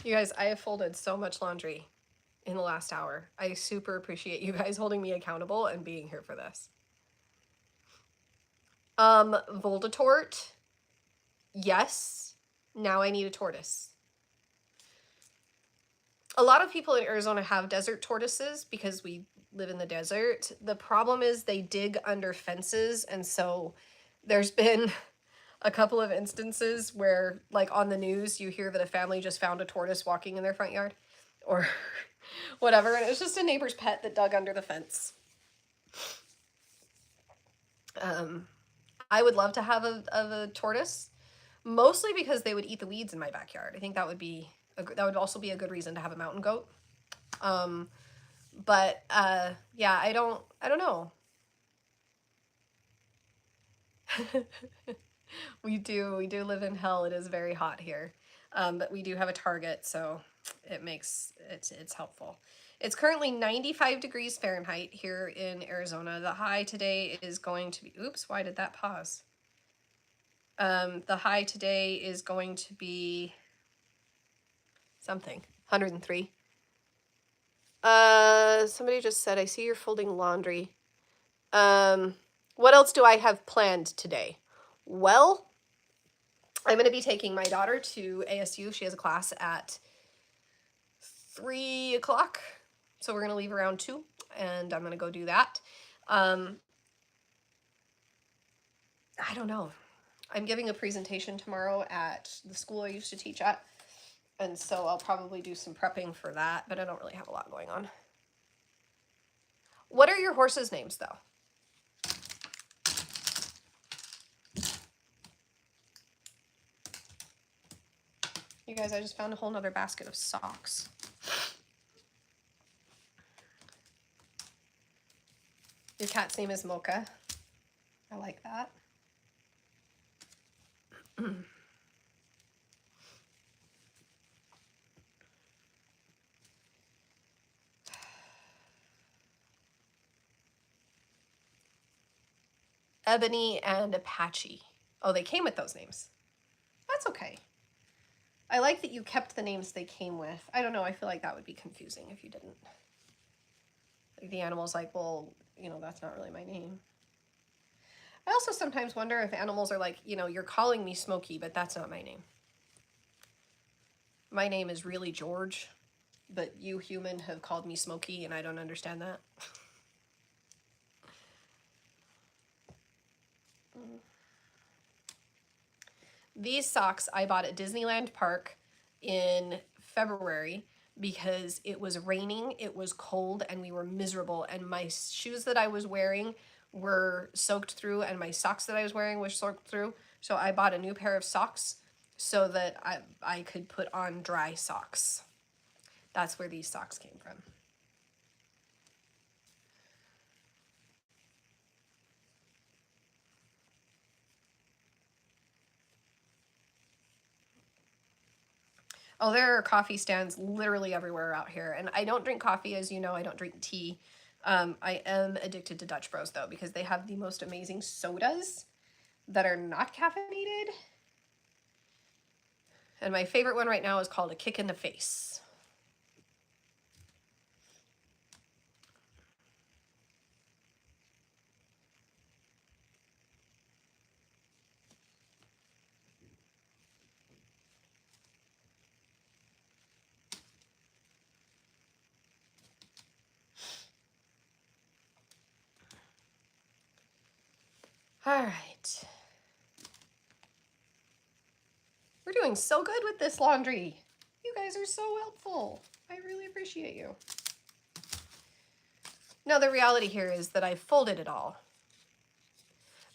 You guys, I have folded so much laundry in the last hour. I super appreciate you guys holding me accountable and being here for this. Voldatort. Yes. Now I need a tortoise. A lot of people in Arizona have desert tortoises because we live in the desert. The problem is they dig under fences, and so there's been a couple of instances where, like on the news, you hear that a family just found a tortoise walking in their front yard or whatever, and it was just a neighbor's pet that dug under the fence. I would love to have a tortoise, mostly because they would eat the weeds in my backyard. I think that would also be a good reason to have a mountain goat. But yeah, I don't know. We do live in hell. It is very hot here. But we do have a Target, so it's helpful. It's currently 95 degrees Fahrenheit here in Arizona. The high today is going to be, oops, why did that pause? The high today is going to be something, 103. Somebody just said, I see you're folding laundry. What else do I have planned today? Well, I'm going to be taking my daughter to ASU. She has a class at 3 o'clock. So we're going to leave around 2, and I'm going to go do that. I don't know. I'm giving a presentation tomorrow at the school I used to teach at, and so I'll probably do some prepping for that, but I don't really have a lot going on. What are your horses' names, though? You guys, I just found a whole nother basket of socks. Your cat's name is Mocha. I like that. Ebony and Apache. Oh, they came with those names. That's okay. I like that you kept the names they came with. I don't know, I feel like that would be confusing if you didn't. Like the animal's like, well, you know, that's not really my name. I also sometimes wonder if animals are like, you know, you're calling me Smokey, but that's not my name. My name is really George, but you human have called me Smokey, and I don't understand that. These socks I bought at Disneyland Park in February because it was raining, it was cold, and we were miserable, and my shoes that I was wearing were soaked through, and my socks that I was wearing were soaked through. So I bought a new pair of socks so that I could put on dry socks. That's where these socks came from. Oh, there are coffee stands literally everywhere out here. And I don't drink coffee, as you know, I don't drink tea. I am addicted to Dutch Bros, though, because they have the most amazing sodas that are not caffeinated. And my favorite one right now is called a Kick in the Face. All right. We're doing so good with this laundry. You guys are so helpful. I really appreciate you. Now, the reality here is that I folded it all.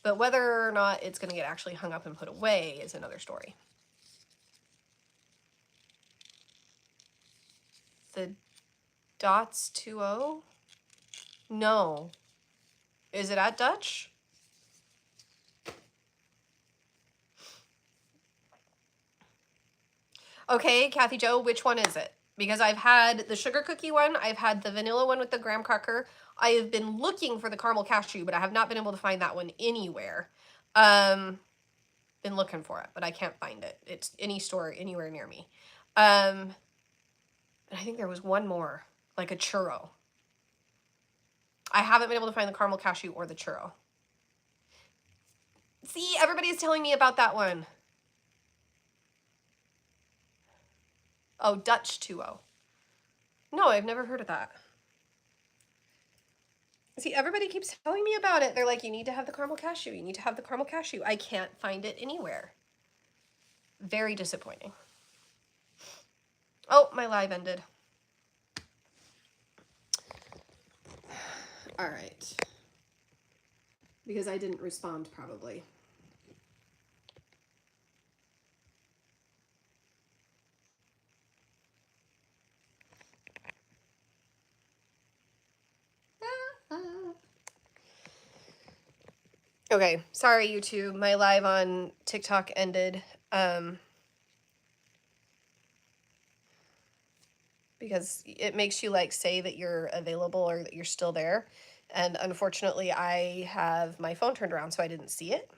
But whether or not it's going to get actually hung up and put away is another story. The Dots 20? No. Is it at Dutch? Okay, Kathy Joe, which one is it? Because I've had the sugar cookie one, I've had the vanilla one with the graham cracker. I have been looking for the caramel cashew, but I have not been able to find that one anywhere. Been looking for it, but I can't find it. It's any store anywhere near me. I think there was one more, like a churro. I haven't been able to find the caramel cashew or the churro. See, everybody's telling me about that one. Oh, Dutch 2-0. No, I've never heard of that. See, everybody keeps telling me about it. They're like, you need to have the caramel cashew. You need to have the caramel cashew. I can't find it anywhere. Very disappointing. Oh, my live ended. All right. Because I didn't respond, probably. Okay, sorry YouTube, my live on TikTok ended because it makes you like say that you're available or that you're still there, and unfortunately I have my phone turned around so I didn't see it.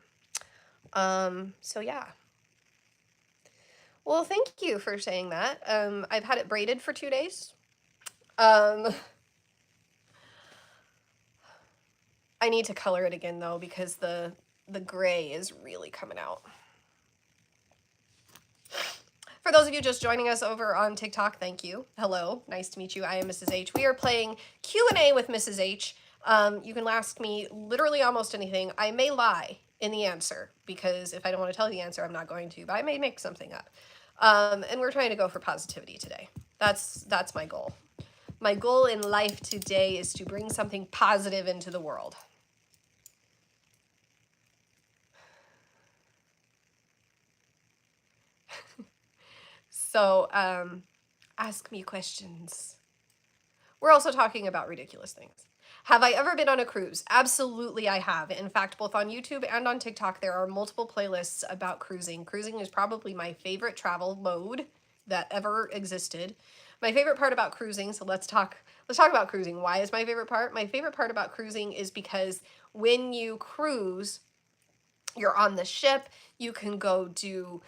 So yeah. Well, thank you for saying that. I've had it braided for 2 days. I need to color it again though because the gray is really coming out. For those of you just joining us over on TikTok, thank you. Hello, nice to meet you. I am Mrs. H. We are playing Q&A with Mrs. H. You can ask me literally almost anything. I may lie in the answer because if I don't want to tell you the answer, I'm not going to, but I may make something up. And we're trying to go for positivity today. That's my goal. My goal in life today is to bring something positive into the world. So, ask me questions. We're also talking about ridiculous things. Have I ever been on a cruise? Absolutely, I have. In fact, both on YouTube and on TikTok, there are multiple playlists about cruising. Cruising is probably my favorite travel mode that ever existed. My favorite part about cruising, so let's talk about cruising. Why is my favorite part? My favorite part about cruising is because when you cruise, you're on the ship, you can go do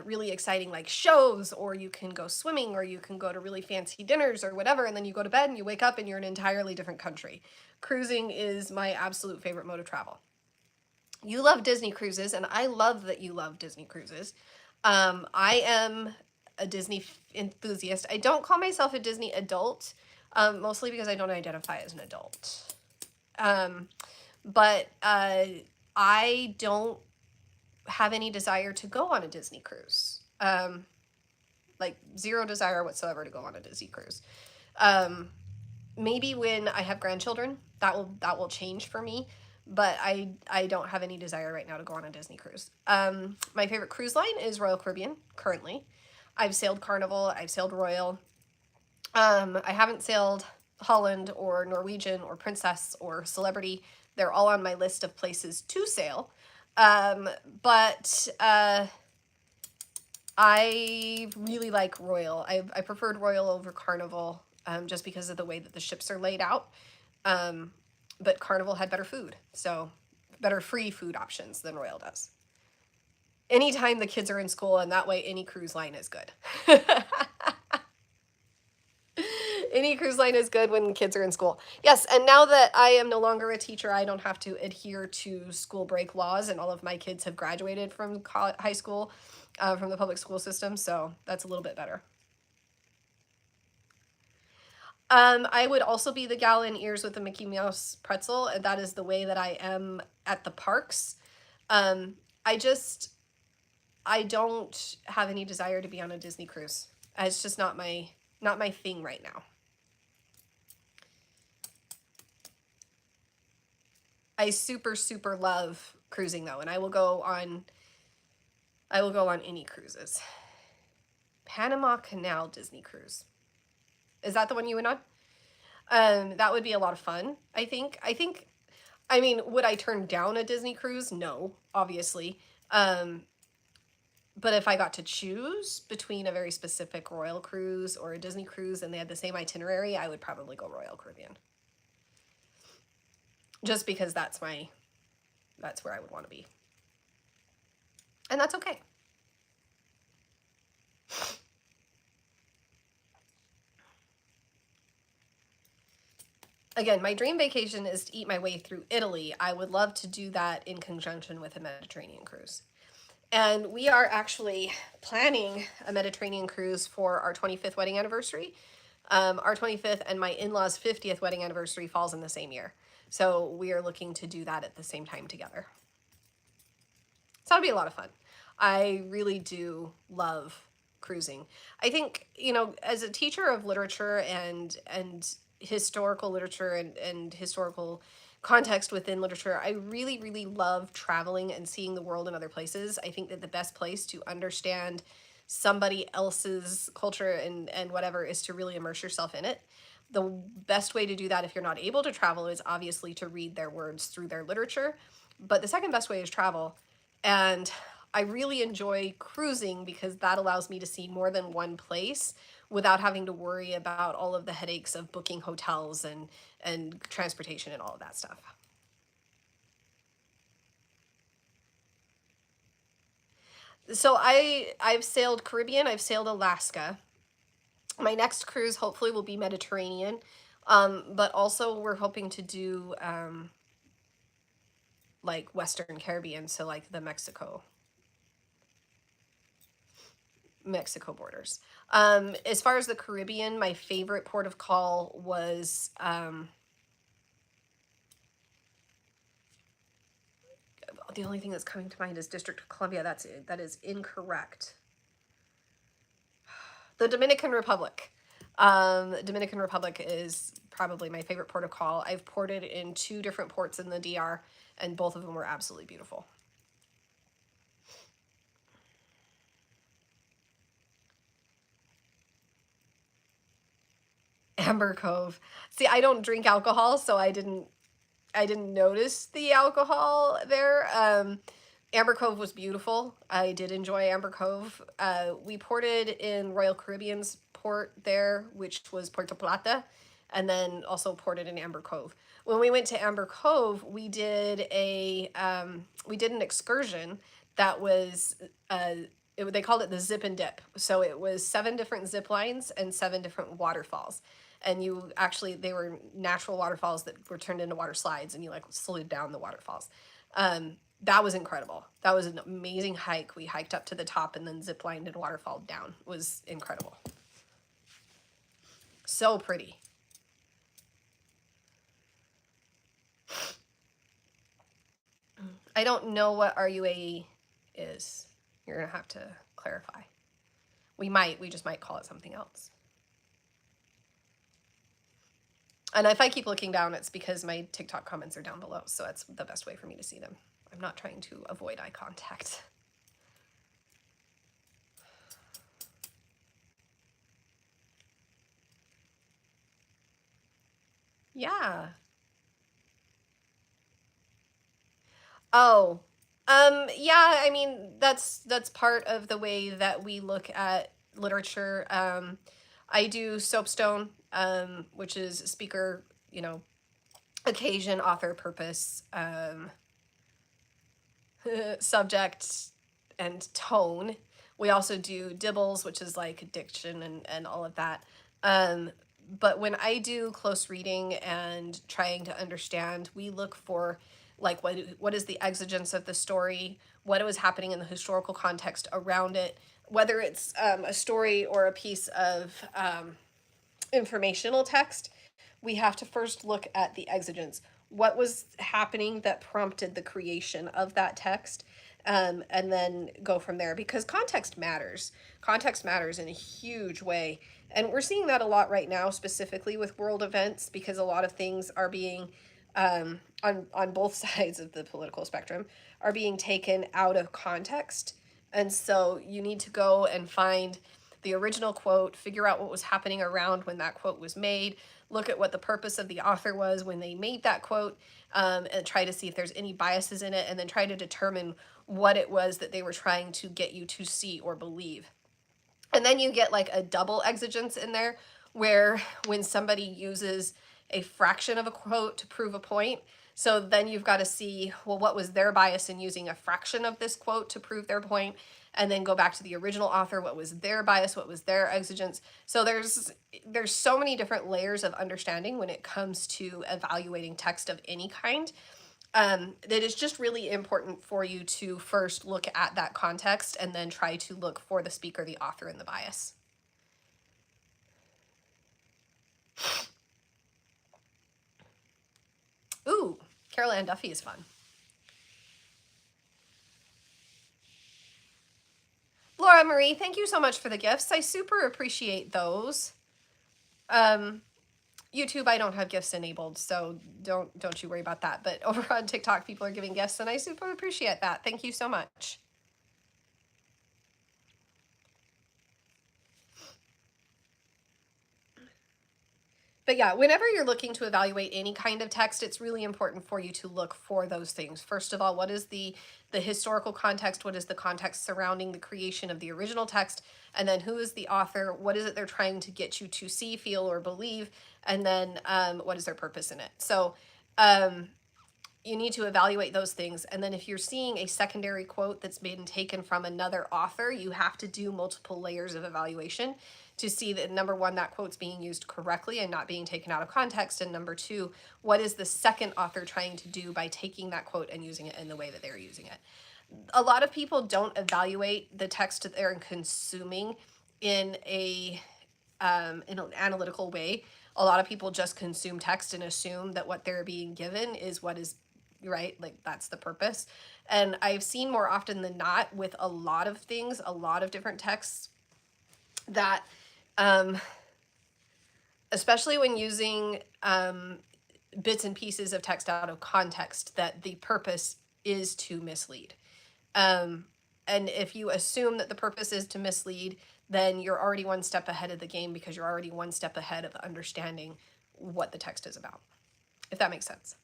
really exciting like shows, or you can go swimming, or you can go to really fancy dinners or whatever, and then you go to bed and you wake up and you're in an entirely different country. Cruising is my absolute favorite mode of travel. You love Disney cruises, and I love that you love Disney cruises. I am a Disney enthusiast. I don't call myself a Disney adult, mostly because I don't identify as an adult. But I don't have any desire to go on a Disney cruise. Like zero desire whatsoever to go on a Disney cruise. Maybe when I have grandchildren, that will change for me, but I don't have any desire right now to go on a Disney cruise. My favorite cruise line is Royal Caribbean currently. I've sailed Carnival, I've sailed Royal. I haven't sailed Holland or Norwegian or Princess or Celebrity. They're all on my list of places to sail. But I really like Royal. I preferred Royal over Carnival just because of the way that the ships are laid out. But Carnival had better food, so better free food options than Royal does. Anytime the kids are in school, and that way any cruise line is good. Any cruise line is good when kids are in school. Yes, and now that I am no longer a teacher, I don't have to adhere to school break laws, and all of my kids have graduated from high school, from the public school system, so that's a little bit better. I would also be the gal in ears with the Mickey Mouse pretzel, and that is the way that I am at the parks. I don't have any desire to be on a Disney cruise. It's just not my thing right now. I super love cruising though, and I will go on any cruises. Panama Canal Disney cruise. Is that the one you went on? That would be a lot of fun, I think. I mean, would I turn down a Disney cruise? No, obviously. Um, but if I got to choose between a very specific Royal cruise or a Disney cruise and they had the same itinerary, I would probably go Royal Caribbean. Just because that's where I would want to be. And that's okay. Again, my dream vacation is to eat my way through Italy. I would love to do that in conjunction with a Mediterranean cruise. And we are actually planning a Mediterranean cruise for our 25th wedding anniversary. Our 25th and my in-laws' 50th wedding anniversary falls in the same year. So we are looking to do that at the same time together. So that'll be a lot of fun. I really do love cruising. I think, you know, as a teacher of literature and historical literature and historical context within literature, I really, really love traveling and seeing the world in other places. I think that the best place to understand somebody else's culture and whatever is to really immerse yourself in it. The best way to do that if you're not able to travel is obviously to read their words through their literature. But the second best way is travel. And I really enjoy cruising because that allows me to see more than one place without having to worry about all of the headaches of booking hotels and transportation and all of that stuff. So I've sailed Caribbean, I've sailed Alaska. My next cruise hopefully will be Mediterranean. But also we're hoping to do like Western Caribbean, so like the Mexico borders. As far as the Caribbean, my favorite port of call was the only thing that's coming to mind is District of Columbia. That is incorrect. The Dominican Republic. Dominican Republic is probably my favorite port of call. I've ported in 2 different ports in the DR, and both of them were absolutely beautiful. Amber Cove. See, I don't drink alcohol, so I didn't notice the alcohol there. Amber Cove was beautiful. I did enjoy Amber Cove. We ported in Royal Caribbean's port there, which was Puerto Plata, and then also ported in Amber Cove. When we went to Amber Cove, we did an excursion that was they called it the zip and dip. So it was 7 different zip lines and 7 different waterfalls. And you actually, they were natural waterfalls that were turned into water slides, and you like slid down the waterfalls. That was incredible. That was an amazing hike. We hiked up to the top and then zip lined and waterfall down. It was incredible. So pretty. I don't know what RUAE is. You're gonna have to clarify. We just might call it something else. And if I keep looking down, it's because my TikTok comments are down below, so that's the best way for me to see them. I'm not trying to avoid eye contact. Yeah. Oh, yeah, I mean, that's part of the way that we look at literature. I do soapstone, which is speaker, you know, occasion, author, purpose, subject, and tone. We also do dibbles, which is like diction and all of that. But when I do close reading and trying to understand, we look for like what is the exigence of the story, what was happening in the historical context around it, whether it's a story or a piece of informational text. We have to first look at the exigence. What was happening that prompted the creation of that text? And then go from there, because context matters. Context matters in a huge way. And we're seeing that a lot right now, specifically with world events, because a lot of things are being, on both sides of the political spectrum, are being taken out of context. And so you need to go and find the original quote, figure out what was happening around when that quote was made, look at what the purpose of the author was when they made that quote, and try to see if there's any biases in it, and then try to determine what it was that they were trying to get you to see or believe. And then you get like a double exigence in there, where when somebody uses a fraction of a quote to prove a point, so then you've got to see, well, what was their bias in using a fraction of this quote to prove their point, and then go back to the original author, what was their bias, what was their exigence. So there's so many different layers of understanding when it comes to evaluating text of any kind, that it's just really important for you to first look at that context and then try to look for the speaker, the author, and the bias. Ooh, Carol Ann Duffy is fun. Laura Marie, thank you so much for the gifts. I super appreciate those. YouTube, I don't have gifts enabled, so don't you worry about that. But over on TikTok, people are giving gifts, and I super appreciate that. Thank you so much. But yeah, whenever you're looking to evaluate any kind of text, it's really important for you to look for those things. First of all, what is the historical context? What is the context surrounding the creation of the original text? And then who is the author? What is it they're trying to get you to see, feel, or believe? And then what is their purpose in it? So you need to evaluate those things. And then if you're seeing a secondary quote that's been taken from another author, you have to do multiple layers of evaluation to see that, number one, that quote's being used correctly and not being taken out of context, and number two, what is the second author trying to do by taking that quote and using it in the way that they're using it. A lot of people don't evaluate the text that they're consuming in an analytical way. A lot of people just consume text and assume that what they're being given is what is right, like that's the purpose. And I've seen more often than not with a lot of things, a lot of different texts, that especially when using bits and pieces of text out of context, that the purpose is to mislead. And if you assume that the purpose is to mislead, then you're already one step ahead of the game, because you're already one step ahead of understanding what the text is about, if that makes sense.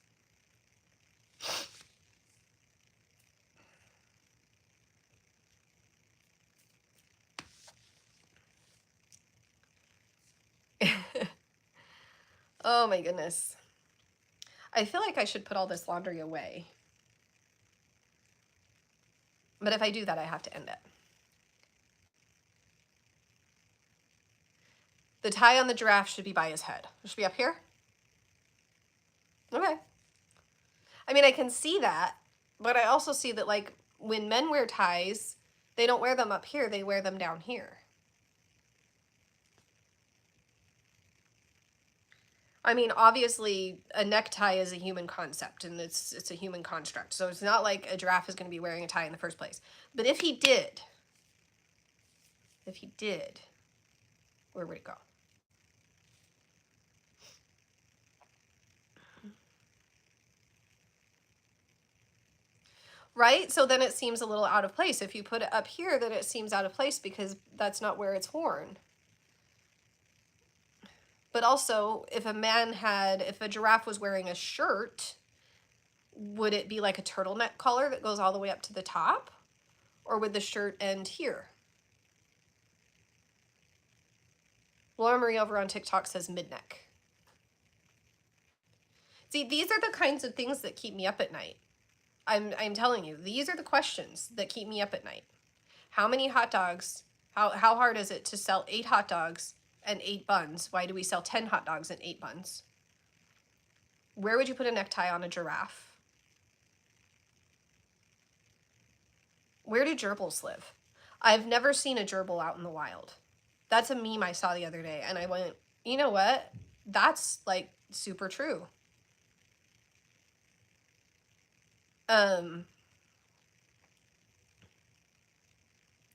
Oh my goodness. I feel like I should put all this laundry away. But if I do that, I have to end it. The tie on the giraffe should be by his head. It should be up here? Okay. I mean, I can see that, but I also see that, like, when men wear ties, they don't wear them up here, they wear them down here. I mean, obviously, a necktie is a human concept, and it's a human construct. So it's not like a giraffe is going to be wearing a tie in the first place. But if he did, where would it go? Right? So then it seems a little out of place. If you put it up here, then it seems out of place because that's not where it's worn. But also, if a giraffe was wearing a shirt, would it be like a turtleneck collar that goes all the way up to the top? Or would the shirt end here? Laura Marie over on TikTok says mid-neck. See, these are the kinds of things that keep me up at night. I'm telling you, these are the questions that keep me up at night. How many hot dogs? How hard is it to sell 8 hot dogs and 8 buns? Why do we sell 10 hot dogs and 8 buns? Where would you put a necktie on a giraffe? Where do gerbils live? I've never seen a gerbil out in the wild. That's a meme I saw the other day, and I went, you know what? That's like super true.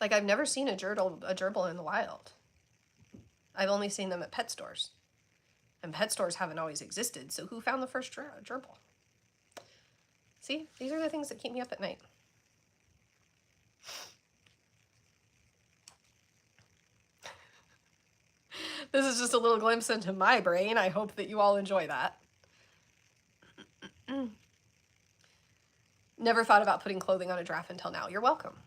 Like, I've never seen a gerbil in the wild. I've only seen them at pet stores. And pet stores haven't always existed, so who found the first gerbil? See, these are the things that keep me up at night. This is just a little glimpse into my brain. I hope that you all enjoy that. Never thought about putting clothing on a giraffe until now. You're welcome.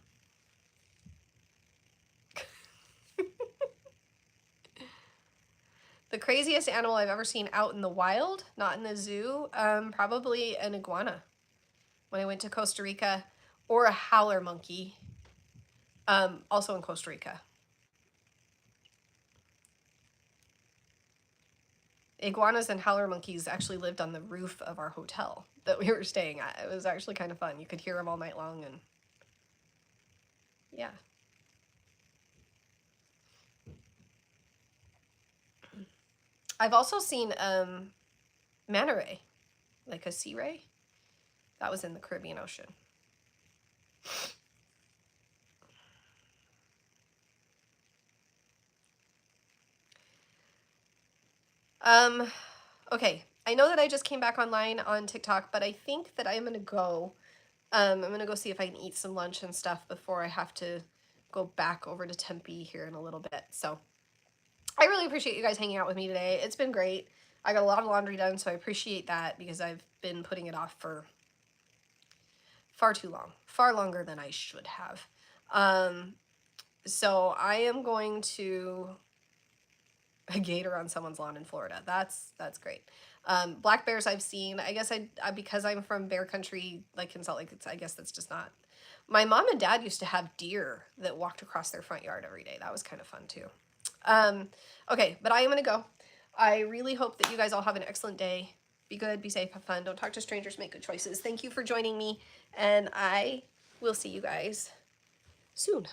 The craziest animal I've ever seen out in the wild, not in the zoo, probably an iguana when I went to Costa Rica, or a howler monkey, also in Costa Rica. Iguanas and howler monkeys actually lived on the roof of our hotel that we were staying at. It was actually kind of fun. You could hear them all night long, and yeah. I've also seen manta ray, like a sea ray. That was in the Caribbean Ocean. Okay, I know that I just came back online on TikTok, but I think that I'm gonna go. I'm gonna go see if I can eat some lunch and stuff before I have to go back over to Tempe here in a little bit. So I really appreciate you guys hanging out with me today. It's been great. I got a lot of laundry done, so I appreciate that because I've been putting it off for far too long, far longer than I should have. So I am going to a gator on someone's lawn in Florida. That's great. Black bears I've seen. I guess I because I'm from bear country, like in Salt Lake, I guess that's just not. My mom and dad used to have deer that walked across their front yard every day. That was kind of fun too. Okay, but I am gonna go. I really hope that you guys all have an excellent day. Be good, be safe, have fun. Don't talk to strangers, make good choices. Thank you for joining me, and I will see you guys soon.